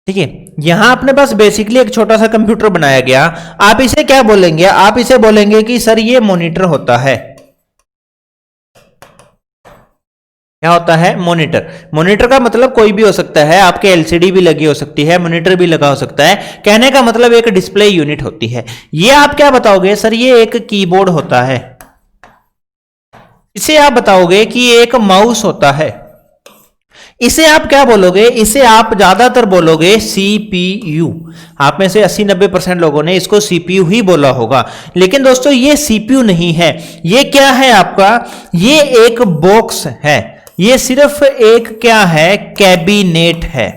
ठीक है, यहां अपने पास बेसिकली एक छोटा सा कंप्यूटर बनाया गया। आप इसे क्या बोलेंगे, आप इसे बोलेंगे कि सर ये मॉनिटर होता है। क्या होता है, मॉनिटर। मॉनिटर का मतलब कोई भी हो सकता है, आपके एलसीडी भी लगी हो सकती है, मॉनिटर भी लगा हो सकता है। कहने का मतलब एक डिस्प्ले यूनिट होती है। ये आप क्या बताओगे, सर ये एक कीबोर्ड होता है। इसे आप बताओगे कि ये एक माउस होता है। इसे आप क्या बोलोगे, इसे आप ज्यादातर बोलोगे सीपीयू। आप में से 80-90% लोगों ने इसको सीपीयू ही बोला होगा। लेकिन दोस्तों ये सीपीयू नहीं है। ये क्या है आपका, ये एक बॉक्स है। ये सिर्फ एक क्या है, कैबिनेट है,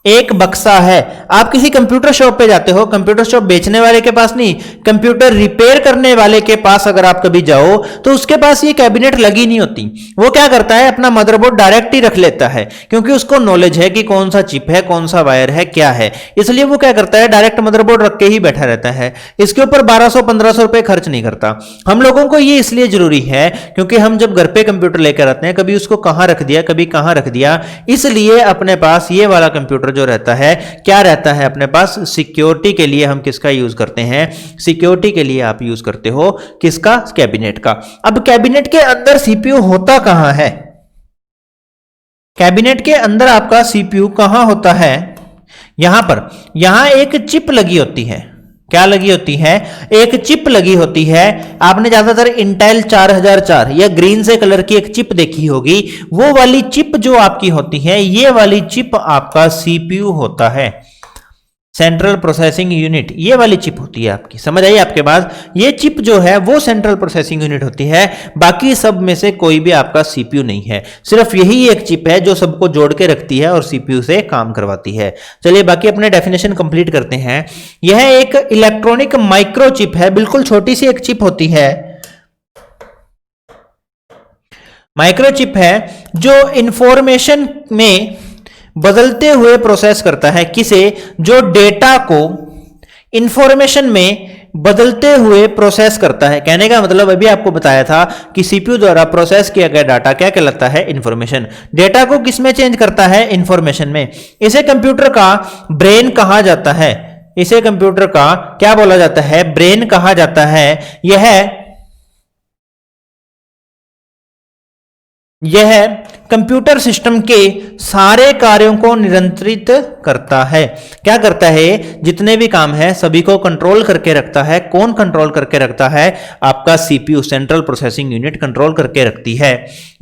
एक बक्सा है। आप किसी कंप्यूटर शॉप पे जाते हो, कंप्यूटर शॉप बेचने वाले के पास नहीं, कंप्यूटर रिपेयर करने वाले के पास अगर आप कभी जाओ तो उसके पास ये कैबिनेट लगी नहीं होती। वो क्या करता है, अपना मदरबोर्ड डायरेक्ट ही रख लेता है, क्योंकि उसको नॉलेज है कि कौन सा चिप है, कौन सा वायर है, क्या है। इसलिए वो क्या करता है, डायरेक्ट मदरबोर्ड रख के ही बैठा रहता है। इसके ऊपर 1200-1500 रुपए खर्च नहीं करता। हम लोगों को ये इसलिए जरूरी है क्योंकि हम जब घर पे कंप्यूटर लेकर आते हैं, कभी उसको कहां रख दिया, कभी कहां रख दिया, इसलिए अपने पास ये वाला कंप्यूटर जो रहता है, क्या रहता है अपने पास, सिक्योरिटी के लिए हम किसका यूज करते हैं, सिक्योरिटी के लिए आप यूज करते हो किसका, कैबिनेट का। अब कैबिनेट के अंदर सीपीयू होता कहां है, कैबिनेट के अंदर आपका सीपीयू कहां होता है, यहां पर, यहां एक चिप लगी होती है। क्या लगी होती है, एक चिप लगी होती है। आपने ज्यादातर इंटेल 4004 या ग्रीन से कलर की एक चिप देखी होगी। वो वाली चिप जो आपकी होती है, ये वाली चिप आपका सीपीयू होता है, सेंट्रल प्रोसेसिंग यूनिट। ये वाली चिप होती है आपकी, समझ आई आपके पास। ये चिप जो है वो सेंट्रल प्रोसेसिंग यूनिट होती है। बाकी सब में से कोई भी आपका सीपीयू नहीं है, सिर्फ यही एक चिप है जो सबको जोड़ के रखती है और सीपीयू से काम करवाती है। चलिए बाकी अपने डेफिनेशन कंप्लीट करते हैं। यह एक इलेक्ट्रॉनिक माइक्रो चिप है, बिल्कुल छोटी सी एक चिप होती है, माइक्रोचिप है, जो इंफॉर्मेशन में बदलते हुए प्रोसेस करता है। किसे, जो डेटा को इंफॉर्मेशन में बदलते हुए प्रोसेस करता है। कहने का मतलब अभी आपको बताया था कि सीपीयू द्वारा प्रोसेस किया गया डाटा क्या कहलाता है, इंफॉर्मेशन। डेटा को किस में चेंज करता है, इंफॉर्मेशन में। इसे कंप्यूटर का ब्रेन कहा जाता है, इसे कंप्यूटर का क्या बोला जाता है, ब्रेन कहा जाता है। यह कंप्यूटर सिस्टम के सारे कार्यों को नियंत्रित करता है। क्या करता है, जितने भी काम है सभी को कंट्रोल करके रखता है। कौन कंट्रोल करके रखता है, आपका CPU, central processing unit control करके रखती है।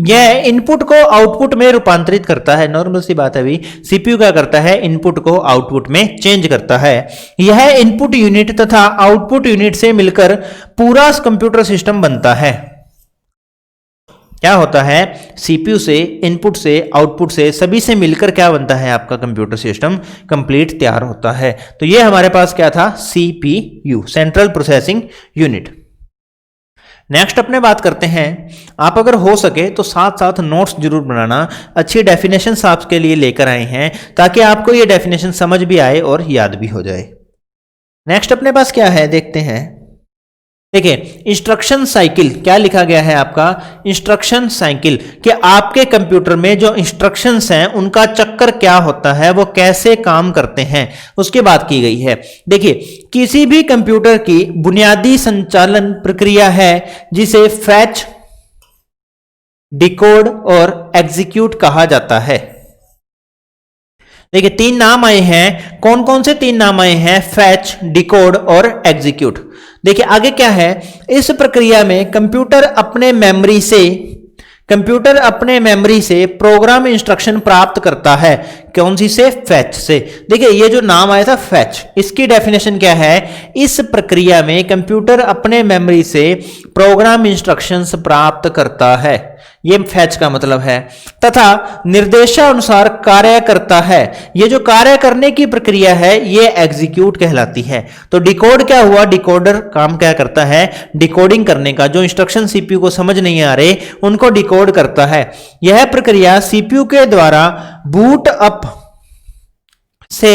यह इनपुट को आउटपुट में रूपांतरित करता है। नॉर्मल सी बात है, अभी सीपीयू क्या करता है, इनपुट को आउटपुट में चेंज करता है। यह इनपुट यूनिट तथा आउटपुट यूनिट से मिलकर पूरा कंप्यूटर सिस्टम बनता है। क्या होता है, सीपीयू से, इनपुट से, आउटपुट से, सभी से मिलकर क्या बनता है, आपका कंप्यूटर सिस्टम कंप्लीट तैयार होता है। तो ये हमारे पास क्या था, CPU, central processing unit. Next अपने बात करते हैं, आप अगर हो सके तो साथ साथ नोट्स जरूर बनाना। अच्छी डेफिनेशंस आपके लिए लेकर आए हैं ताकि आपको ये डेफिनेशन समझ भी आए और याद भी हो जाए। नेक्स्ट अपने पास क्या है, देखते हैं। देखिए इंस्ट्रक्शन साइकिल, क्या लिखा गया है आपका, इंस्ट्रक्शन साइकिल, कि आपके कंप्यूटर में जो इंस्ट्रक्शंस हैं उनका चक्कर क्या होता है, वो कैसे काम करते हैं, उसकी बात की गई है। देखिए किसी भी कंप्यूटर की बुनियादी संचालन प्रक्रिया है जिसे फैच, डिकोड और एग्जीक्यूट कहा जाता है। देखिए तीन नाम आए हैं, कौन कौन से तीन नाम आए हैं? फैच, डिकोड और एग्जीक्यूट। देखिए आगे क्या है, इस प्रक्रिया में कंप्यूटर अपने मेमोरी से प्रोग्राम इंस्ट्रक्शन प्राप्त करता है। कौन सी से? फैच से। देखिए ये जो नाम आया था फैच, इसकी डेफिनेशन क्या है? इस प्रक्रिया में कंप्यूटर अपने मेमोरी से प्रोग्राम इंस्ट्रक्शंस प्राप्त करता है, ये फैच का मतलब है, तथा निर्देशानुसार कार्य करता है। ये जो कार्य करने की प्रक्रिया है ये एग्जीक्यूट कहलाती है। तो डिकोड क्या हुआ? डिकोडर काम क्या करता है? डिकोडिंग करने का। जो इंस्ट्रक्शन सीपीयू को समझ नहीं आ रहे उनको डिकोड करता है। यह प्रक्रिया सीपीयू के द्वारा बूट अप से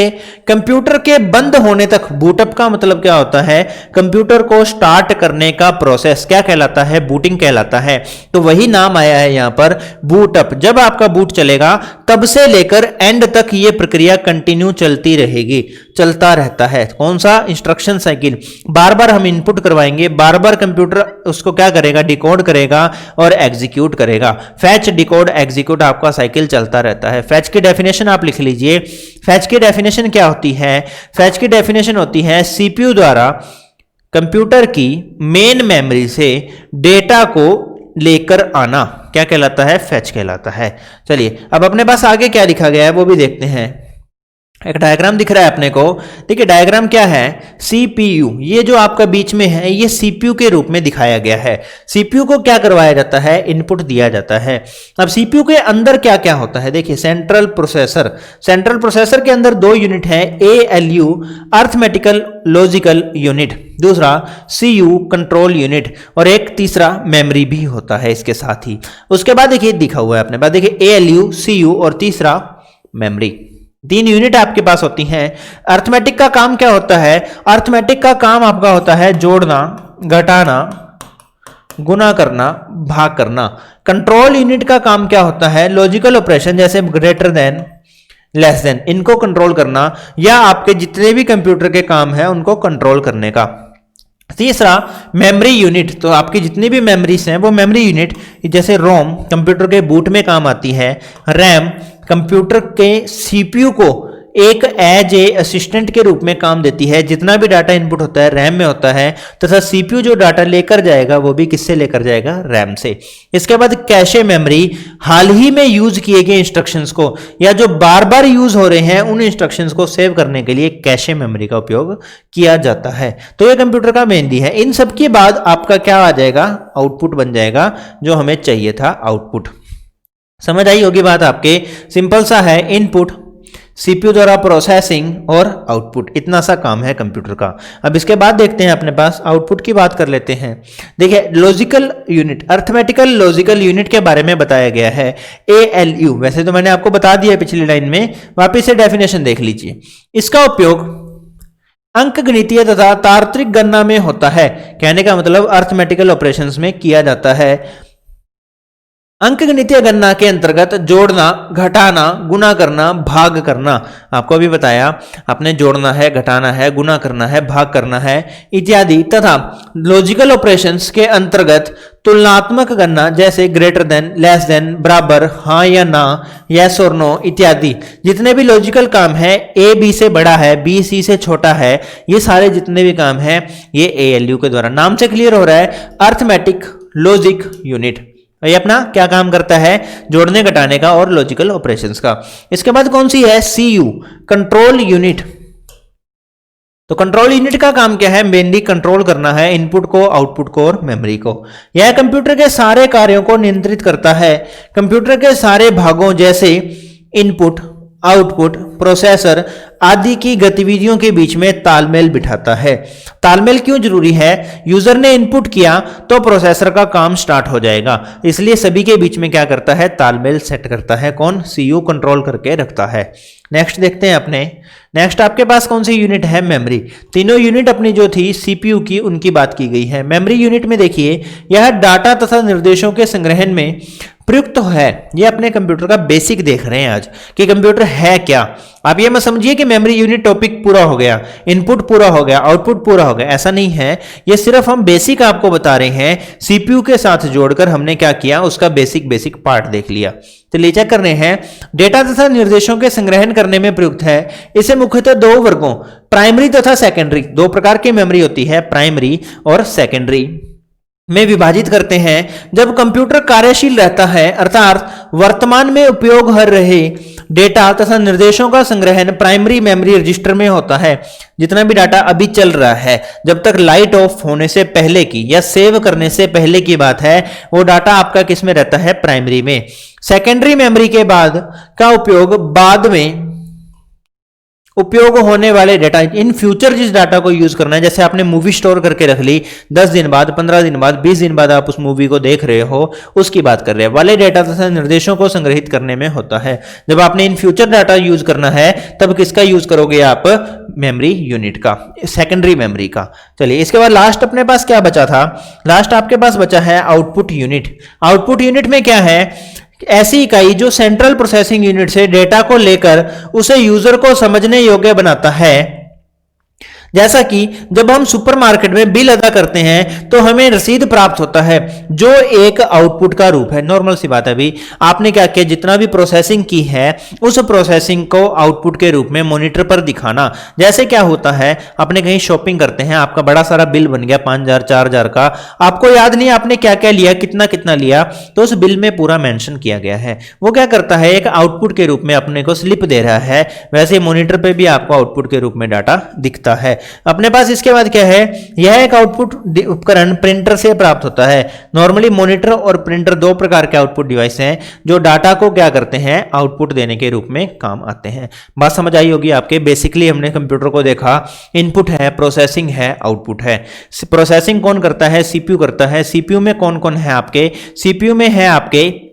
कंप्यूटर के बंद होने तक, बूटअप का मतलब क्या होता है? कंप्यूटर को स्टार्ट करने का प्रोसेस क्या कहलाता है? बूटिंग कहलाता है। तो वही नाम आया है यहां पर बूटअप। जब आपका बूट चलेगा तब से लेकर एंड तक ये प्रक्रिया कंटिन्यू चलती रहेगी, चलता रहता है। कौन सा? Instruction cycle. बार बार हम इनपुट करवाएंगे, बार बार कंप्यूटर उसको क्या करेगा? डिकोड करेगा और एग्जीक्यूट करेगा। फैच, डिकोड, एग्जीक्यूट आपका साइकिल चलता रहता है। फैच की डेफिनेशन आप लिख लीजिए। फैच की डेफिनेशन क्या होती है? फैच की डेफिनेशन होती है सीपीयू द्वारा कंप्यूटर की मेन मेमोरी से डेटा को लेकर आना। क्या कहलाता है? फैच कहलाता है। चलिए अब अपने पास आगे क्या लिखा गया है वो भी देखते हैं। एक डायग्राम दिख रहा है अपने को। देखिए डायग्राम क्या है? सीपीयू, ये जो आपका बीच में है ये सीपीयू के रूप में दिखाया गया है। सीपीयू को क्या करवाया जाता है? इनपुट दिया जाता है। अब सीपीयू के अंदर क्या क्या होता है? देखिए सेंट्रल प्रोसेसर। सेंट्रल प्रोसेसर के अंदर दो यूनिट है, एएलयू अर्थमेटिकल लॉजिकल यूनिट, दूसरा सीयू कंट्रोल यूनिट, और एक तीसरा मेमोरी भी होता है इसके साथ ही। उसके बाद देखिए दिखा हुआ है अपने पास, देखिए एएलयू, सीयू और तीसरा मेमोरी। तीन यूनिट आपके पास होती हैं। अर्थमेटिक का काम क्या होता है? अर्थमेटिक का काम आपका होता है जोड़ना, घटाना, गुना करना, भाग करना। कंट्रोल यूनिट का काम क्या होता है? लॉजिकल ऑपरेशन जैसे ग्रेटर देन, लेस देन, इनको कंट्रोल करना, या आपके जितने भी कंप्यूटर के काम हैं उनको कंट्रोल करने का। तीसरा मेमोरी यूनिट, तो आपकी जितनी भी मेमोरीज हैं वो मेमोरी यूनिट, जैसे रोम कंप्यूटर के बूट में काम आती है, रैम कंप्यूटर के सीपीयू को एक एज ए असिस्टेंट के रूप में काम देती है। जितना भी डाटा इनपुट होता है रैम में होता है, तथा सीपीयू जो डाटा लेकर जाएगा वो भी किससे लेकर जाएगा? रैम से। इसके बाद कैशे मेमोरी, हाल ही में यूज किए गए इंस्ट्रक्शंस को या जो बार बार यूज हो रहे हैं उन इंस्ट्रक्शंस को सेव करने के लिए कैशे मेमोरी का उपयोग किया जाता है। तो ये कंप्यूटर का मेनली है। इन सब के बाद आपका क्या आ जाएगा? आउटपुट बन जाएगा, जो हमें चाहिए था आउटपुट। समझ आई होगी बात आपके? सिंपल सा है, इनपुट, सीपीयू द्वारा प्रोसेसिंग और आउटपुट, इतना सा काम है कंप्यूटर का। अब इसके बाद देखते हैं अपने पास आउटपुट की बात कर लेते हैं। देखिए logical unit, arithmetical logical unit के बारे में बताया गया है, एएलयू। वैसे तो मैंने आपको बता दिया पिछली लाइन में, वापिस से डेफिनेशन देख लीजिए। इसका उपयोग अंकगणितीय तथा तार्किक गणना में होता है। कहने का मतलब अर्थमेटिकल ऑपरेशंस में किया जाता है। अंकगणितीय गणना के अंतर्गत जोड़ना, घटाना, गुना करना, भाग करना, आपको अभी बताया आपने जोड़ना है, घटाना है, गुना करना है, भाग करना है इत्यादि, तथा लॉजिकल ऑपरेशंस के अंतर्गत तुलनात्मक गणना जैसे ग्रेटर देन, लेस देन, बराबर, हाँ या ना, यस और नो इत्यादि। जितने भी लॉजिकल काम है, ए बी से बड़ा है, बी सी से छोटा है, ये सारे जितने भी काम है ये एएलयू के द्वारा। नाम से क्लियर हो रहा है, अर्थमेटिक लॉजिक यूनिट। ये अपना क्या काम करता है? जोड़ने, घटाने का और लॉजिकल ऑपरेशंस का। इसके बाद कौन सी है? CU control unit. तो कंट्रोल यूनिट का काम क्या है? मेनली कंट्रोल करना है इनपुट को, आउटपुट को और मेमोरी को। यह कंप्यूटर के सारे कार्यों को नियंत्रित करता है। कंप्यूटर के सारे भागों जैसे इनपुट, आउटपुट, प्रोसेसर आदि की गतिविधियों के बीच में तालमेल बिठाता है। तालमेल क्यों जरूरी है? यूजर ने इनपुट किया तो प्रोसेसर का काम स्टार्ट हो जाएगा, इसलिए सभी के बीच में क्या करता है? तालमेल सेट करता है। कौन? सीयू कंट्रोल करके रखता है। नेक्स्ट देखते हैं अपने। नेक्स्ट आपके पास कौन सी यूनिट है? मेमोरी। तीनों यूनिट अपनी जो थी सीपीयू की, उनकी बात की गई है। मेमोरी यूनिट में देखिए, यह डाटा तथा निर्देशों के संग्रहण में प्रयुक्त है, ये अपने कंप्यूटर का बेसिक देख रहे हैं आज कि कंप्यूटर है क्या। आप ये मत समझिए कि मेमोरी यूनिट टॉपिक पूरा हो गया, इनपुट पूरा हो गया, आउटपुट पूरा हो गया, ऐसा नहीं है। ये सिर्फ हम बेसिक आपको बता रहे हैं, सीपीयू के साथ जोड़कर हमने क्या किया, उसका बेसिक पार्ट देख लिया। तो ले चेक कर रहे हैं, डेटा तथा निर्देशों के संग्रहण करने में प्रयुक्त है। इसे मुख्यतः दो वर्गों, प्राइमरी तथा सेकेंडरी, दो प्रकार की मेमोरी होती है, प्राइमरी और सेकेंडरी में विभाजित करते हैं। जब कंप्यूटर कार्यशील रहता है, अर्थात वर्तमान में उपयोग हो रहे डेटा तथा निर्देशों का संग्रहण प्राइमरी मेमोरी रजिस्टर में होता है। जितना भी डाटा अभी चल रहा है, जब तक लाइट ऑफ होने से पहले की या सेव करने से पहले की बात है, वो डाटा आपका किस में रहता है, प्राइमरी में। सेकेंडरी मेमोरी के बाद का उपयोग बाद में उपयोग होने वाले डाटा, इन फ्यूचर जिस डाटा को यूज करना है, जैसे आपने मूवी स्टोर करके रख ली, 10 दिन बाद, 15 दिन बाद, 20 दिन बाद आप उस मूवी को देख रहे हो, उसकी बात कर रहे हैं, वाले डाटा तथा निर्देशों को संग्रहित करने में होता है। जब आपने इन फ्यूचर डाटा यूज करना है, तब किसका यूज करोगे आप, मेमोरी यूनिट का, सेकेंडरी मेमोरी का। चलिए, इसके बाद लास्ट अपने पास क्या बचा था, लास्ट आपके पास बचा है आउटपुट यूनिट। आउटपुट यूनिट में क्या है, ऐसी इकाई जो सेंट्रल प्रोसेसिंग यूनिट से डेटा को लेकर उसे यूजर को समझने योग्य बनाता है। जैसा कि जब हम सुपरमार्केट में बिल अदा करते हैं तो हमें रसीद प्राप्त होता है, जो एक आउटपुट का रूप है। नॉर्मल सी बात है, अभी आपने क्या किया, जितना भी प्रोसेसिंग की है उस प्रोसेसिंग को आउटपुट के रूप में मॉनिटर पर दिखाना। जैसे क्या होता है, आपने कहीं शॉपिंग करते हैं, आपका बड़ा सारा बिल बन गया 5000 4000 का, आपको याद नहीं आपने क्या क्या लिया, कितना कितना लिया, तो उस बिल में पूरा मेंशन किया गया है। वो क्या करता है, एक आउटपुट के रूप में अपने को स्लिप दे रहा है। वैसे मॉनिटर पे भी आपको आउटपुट के रूप में डाटा दिखता है अपने पास। इसके बाद क्या है, यह एक आउटपुट उपकरण प्रिंटर से प्राप्त होता है। नॉर्मली मॉनिटर और प्रिंटर दो प्रकार के आउटपुट डिवाइस हैं जो डाटा को क्या करते हैं, आउटपुट देने के रूप में काम आते हैं। बात समझ आई होगी आपके। बेसिकली हमने कंप्यूटर को देखा, इनपुट है, प्रोसेसिंग है, आउटपुट है। प्रोसेसिंग कौन करता है, सीपीयू करता है। सीपीयू में कौन कौन है आपके, सीपीयू में है आपके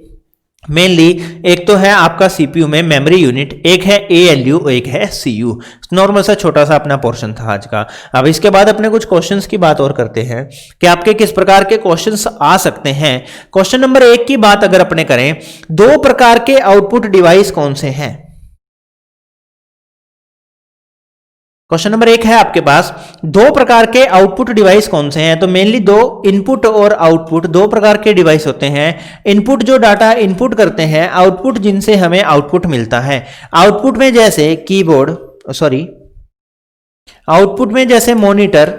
मेनली, एक तो है आपका सीपीयू में मेमोरी यूनिट, एक है एएलयू, एक है सीयू। नॉर्मल सा छोटा सा अपना पोर्शन था आज का। अब इसके बाद अपने कुछ क्वेश्चंस की बात और करते हैं कि आपके किस प्रकार के क्वेश्चंस आ सकते हैं। क्वेश्चन नंबर 1 की बात अगर अपने करें, दो प्रकार के आउटपुट डिवाइस कौन से हैं। क्वेश्चन नंबर 1 है आपके पास, दो प्रकार के आउटपुट डिवाइस कौन से हैं। तो मेनली दो इनपुट और आउटपुट, दो प्रकार के डिवाइस होते हैं। इनपुट जो डाटा इनपुट करते हैं, आउटपुट जिनसे हमें आउटपुट मिलता है। आउटपुट में जैसे कीबोर्ड, आउटपुट में जैसे मॉनिटर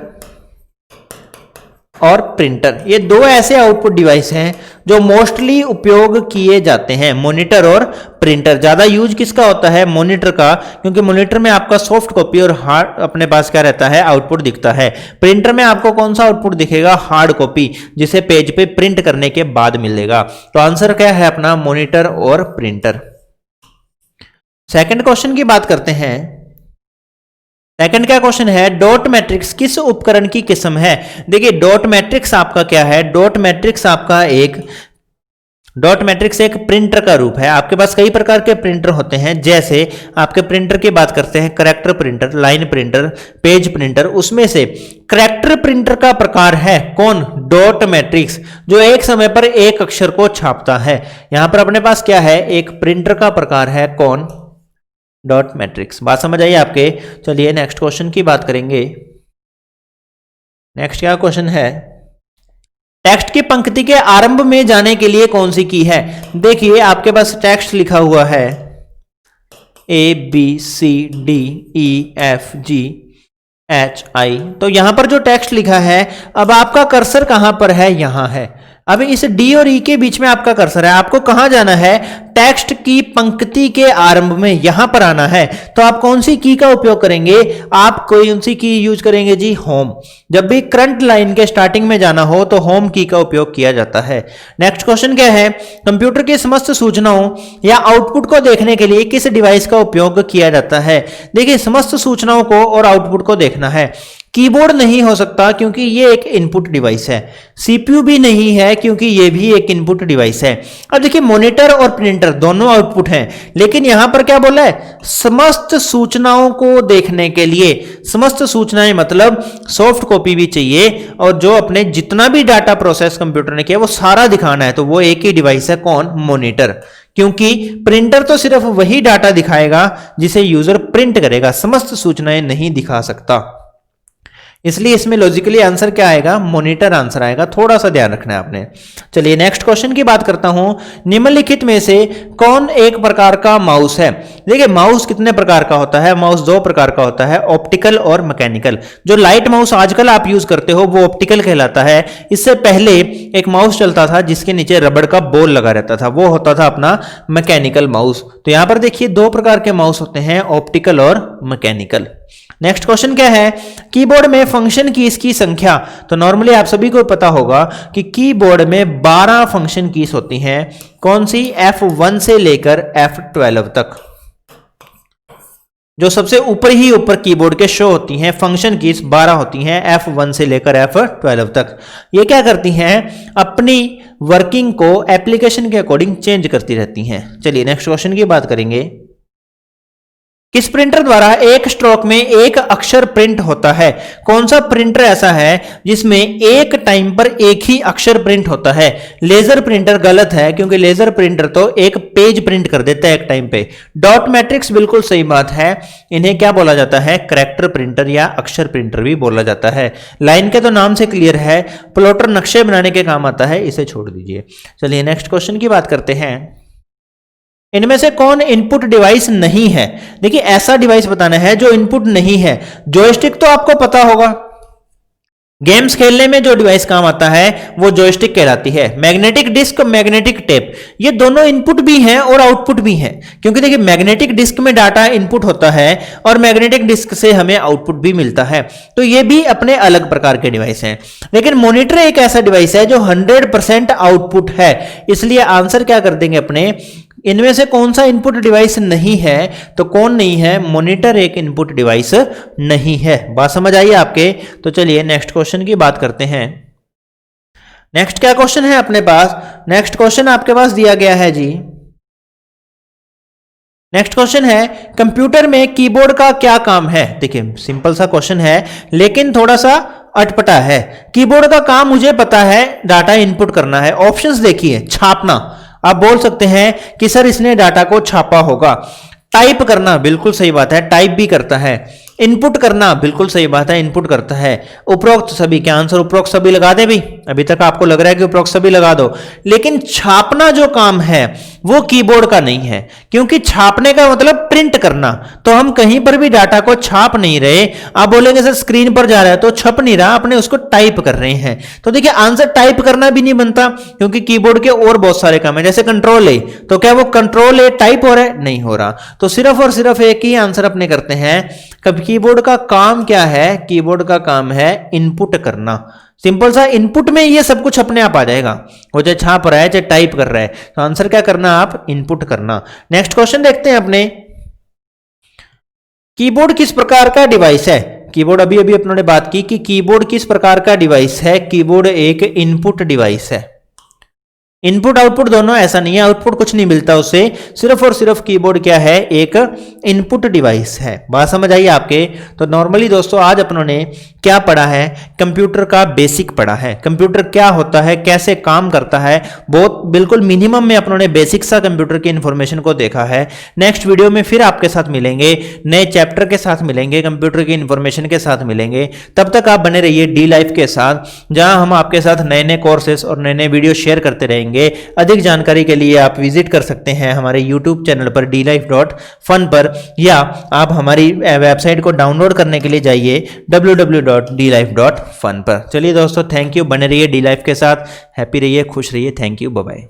और प्रिंटर, ये दो ऐसे आउटपुट डिवाइस हैं जो मोस्टली उपयोग किए जाते हैं। मॉनिटर और प्रिंटर ज्यादा यूज किसका होता है, मॉनिटर का, क्योंकि मॉनिटर में आपका सॉफ्ट कॉपी और हार्ड अपने पास क्या रहता है, आउटपुट दिखता है। प्रिंटर में आपको कौन सा आउटपुट दिखेगा, हार्ड कॉपी, जिसे पेज पे प्रिंट करने के बाद मिलेगा। तो आंसर क्या है अपना, मॉनिटर और प्रिंटर। सेकंड क्वेश्चन की बात करते हैं। सेकंड क्या क्वेश्चन है, डॉट मैट्रिक्स किस उपकरण की किस्म है। देखिए डॉट मैट्रिक्स आपका क्या है, डॉट मैट्रिक्स एक प्रिंटर का रूप है। आपके पास कई प्रकार के प्रिंटर होते हैं, जैसे आपके प्रिंटर की बात करते हैं, character printer, line printer, page printer. उसमें से करैक्टर प्रिंटर का प्रकार है कौन, डॉट मैट्रिक्स, जो एक समय पर एक अक्षर को छापता है। यहां पर अपने पास क्या है, एक प्रिंटर का प्रकार है कौन, डॉट मैट्रिक्स। बात समझ आई आपके। चलिए नेक्स्ट क्वेश्चन की बात करेंगे। नेक्स्ट क्या क्वेश्चन है, टेक्स्ट की पंक्ति के आरंभ में जाने के लिए कौन सी की है। देखिए आपके पास टेक्स्ट लिखा हुआ है ABCDEFGHI, तो यहां पर जो टेक्स्ट लिखा है, अब आपका कर्सर कहां पर है, यहां है। अब इस डी और ई के बीच में आपका कर्सर है, आपको कहां जाना है, टेक्स्ट की पंक्ति के आरंभ में, यहां पर आना है। तो आप कौन सी की का उपयोग करेंगे, आप कौन सी की यूज करेंगे जी, होम। जब भी करंट लाइन के स्टार्टिंग में जाना हो तो होम की का उपयोग किया जाता है। नेक्स्ट क्वेश्चन क्या है, कंप्यूटर की समस्त सूचनाओं या आउटपुट को देखने के लिए किस डिवाइस का उपयोग किया जाता है। देखिए समस्त सूचनाओं को और आउटपुट को देखना है, कीबोर्ड नहीं हो सकता क्योंकि ये एक इनपुट डिवाइस है, सीपीयू भी नहीं है क्योंकि ये भी एक इनपुट डिवाइस है। अब देखिए मॉनिटर और प्रिंटर प्रिंटर दोनों आउटपुट हैं, लेकिन यहां पर क्या बोला है, समस्त सूचनाओं को देखने के लिए। समस्त सूचनाएं मतलब सॉफ्ट कॉपी भी चाहिए और जो अपने जितना भी डाटा प्रोसेस कंप्यूटर ने किया वो सारा दिखाना है, तो वो एक ही डिवाइस है, कौन, मॉनिटर। क्योंकि प्रिंटर तो सिर्फ वही डाटा दिखाएगा जिसे यूजर प्रिंट करेगा, समस्त सूचनाएं नहीं दिखा सकता। इसलिए इसमें लॉजिकली आंसर क्या आएगा, मॉनिटर आंसर आएगा, थोड़ा सा ध्यान रखना है आपने। चलिए नेक्स्ट क्वेश्चन की बात करता हूं। निम्नलिखित में से कौन एक प्रकार का माउस है? देखिए माउस कितने प्रकार का होता है, माउस दो प्रकार का होता है, ऑप्टिकल और मैकेनिकल। जो लाइट माउस आजकल आप यूज करते हो वो ऑप्टिकल कहलाता है। इससे पहले एक माउस चलता था जिसके नीचे रबड़ का बॉल लगा रहता था, वो होता था अपना मैकेनिकल माउस। तो यहां पर देखिए दो प्रकार के माउस होते हैं, ऑप्टिकल और मैकेनिकल। नेक्स्ट क्वेश्चन क्या है, कीबोर्ड में फंक्शन कीज की संख्या। तो नॉर्मली आप सभी को पता होगा कि कीबोर्ड में 12 फंक्शन कीज होती हैं। कौन सी? F1 से लेकर F12 तक, जो सबसे ऊपर ही ऊपर कीबोर्ड के शो होती हैं, फंक्शन कीज 12 होती हैं, F1 से लेकर F12 तक। ये क्या करती हैं, अपनी वर्किंग को एप्लीकेशन के अकॉर्डिंग चेंज करती रहती हैं। चलिए नेक्स्ट क्वेश्चन की बात करेंगे। किस प्रिंटर द्वारा एक स्ट्रोक में एक अक्षर प्रिंट होता है? कौन सा प्रिंटर ऐसा है जिसमें एक टाइम पर एक ही अक्षर प्रिंट होता है? लेजर प्रिंटर गलत है, क्योंकि लेजर प्रिंटर तो एक पेज प्रिंट कर देता है एक टाइम पे। डॉट मैट्रिक्स बिल्कुल सही बात है, इन्हें क्या बोला जाता है, करैक्टर प्रिंटर या अक्षर प्रिंटर भी बोला जाता है। लाइन के तो नाम से क्लियर है, प्लॉटर नक्शे बनाने के काम आता है, इसे छोड़ दीजिए। चलिए नेक्स्ट क्वेश्चन की बात करते हैं। इनमें से कौन इनपुट डिवाइस नहीं है? देखिए ऐसा डिवाइस बताना है जो इनपुट नहीं है। जॉयस्टिक तो आपको पता होगा, गेम्स खेलने में जो डिवाइस काम आता है वो जॉयस्टिक कहलाती है। मैग्नेटिक डिस्क, मैग्नेटिक टेप, ये दोनों इनपुट भी हैं और आउटपुट भी हैं, क्योंकि देखिए मैग्नेटिक डिस्क में डाटा इनपुट होता है और मैग्नेटिक डिस्क से हमें आउटपुट भी मिलता है, तो ये भी अपने अलग प्रकार के डिवाइस हैं। लेकिन मॉनिटर एक ऐसा डिवाइस है जो 100% आउटपुट है, इसलिए आंसर क्या कर देंगे अपने, इनमें से कौन सा इनपुट डिवाइस नहीं है? तो कौन नहीं है, मॉनिटर एक इनपुट डिवाइस नहीं है। बात समझ आई आपके? तो चलिए नेक्स्ट क्वेश्चन की बात करते हैं। नेक्स्ट क्या क्वेश्चन है अपने पास? नेक्स्ट क्वेश्चन आपके पास दिया गया है जी, नेक्स्ट क्वेश्चन है, कंप्यूटर में कीबोर्ड का क्या काम है? देखिए सिंपल सा क्वेश्चन है लेकिन थोड़ा सा अटपटा है। कीबोर्ड का काम मुझे पता है, डाटा इनपुट करना है। ऑप्शंस देखिए, छापना, आप बोल सकते हैं कि सर इसने डाटा को छापा होगा। टाइप करना, बिल्कुल सही बात है, टाइप भी करता है। इनपुट करना, बिल्कुल सही बात है, इनपुट करता है। उपरोक्त सभी, क्या आंसर उपरोक्त सभी लगा दे भी? अभी तक आपको लग रहा है कि उपरोक्त सभी लगा दो, लेकिन छापना जो काम है वो कीबोर्ड का नहीं है, क्योंकि छापने का मतलब प्रिंट करना। तो हम कहीं पर भी डाटा को छाप नहीं रहे। आप बोलेंगे सर स्क्रीन पर जा रहा है तो छप नहीं रहा, अपने उसको टाइप कर रहे हैं। तो देखिए आंसर टाइप करना भी नहीं बनता, क्योंकि कीबोर्ड के और बहुत सारे काम है, जैसे कंट्रोल ए, तो क्या वो कंट्रोल ए टाइप हो रहा है? नहीं हो रहा। तो सिर्फ और सिर्फ एक ही आंसर अपने करते हैं। कब कीबोर्ड का काम क्या है? कीबोर्ड का काम है इनपुट करना। सिंपल सा, इनपुट में ये सब कुछ अपने आप आ जाएगा, वो चाहे छाप रहा है चाहे टाइप कर रहा है, तो आंसर क्या करना, आप इनपुट करना। नेक्स्ट क्वेश्चन देखते हैं अपने, कीबोर्ड किस प्रकार का डिवाइस है? कीबोर्ड अभी अभी अपनों ने बात की कि कीबोर्ड किस प्रकार का डिवाइस है। कीबोर्ड एक इनपुट डिवाइस है। इनपुट आउटपुट दोनों, ऐसा नहीं है आउटपुट कुछ नहीं मिलता उससे, सिर्फ और सिर्फ कीबोर्ड क्या है, एक इनपुट डिवाइस है। बात समझ आई आपके? तो नॉर्मली दोस्तों आज अपनों ने क्या पढ़ा है, कंप्यूटर का बेसिक पढ़ा है। कंप्यूटर क्या होता है, कैसे काम करता है, बहुत बिल्कुल मिनिमम में अपनों ने बेसिक सा कंप्यूटर की इंफॉर्मेशन को देखा है। नेक्स्ट वीडियो में फिर आपके साथ मिलेंगे, नए चैप्टर के साथ मिलेंगे, कंप्यूटर की इंफॉर्मेशन के साथ मिलेंगे। तब तक आप बने रहिए डी लाइफ के साथ, जहां हम आपके साथ नए नए कोर्सेस और नए नए वीडियो शेयर करते रहेंगे। अधिक जानकारी के लिए आप विजिट कर सकते हैं हमारे YouTube चैनल पर dlife.fun पर, या आप हमारी वेबसाइट को डाउनलोड करने के लिए जाइए www.dlife.fun पर। चलिए दोस्तों, थैंक यू, बने रहिए डी लाइफ के साथ, हैप्पी रहिए, खुश रहिए, थैंक यू, बाय बाय।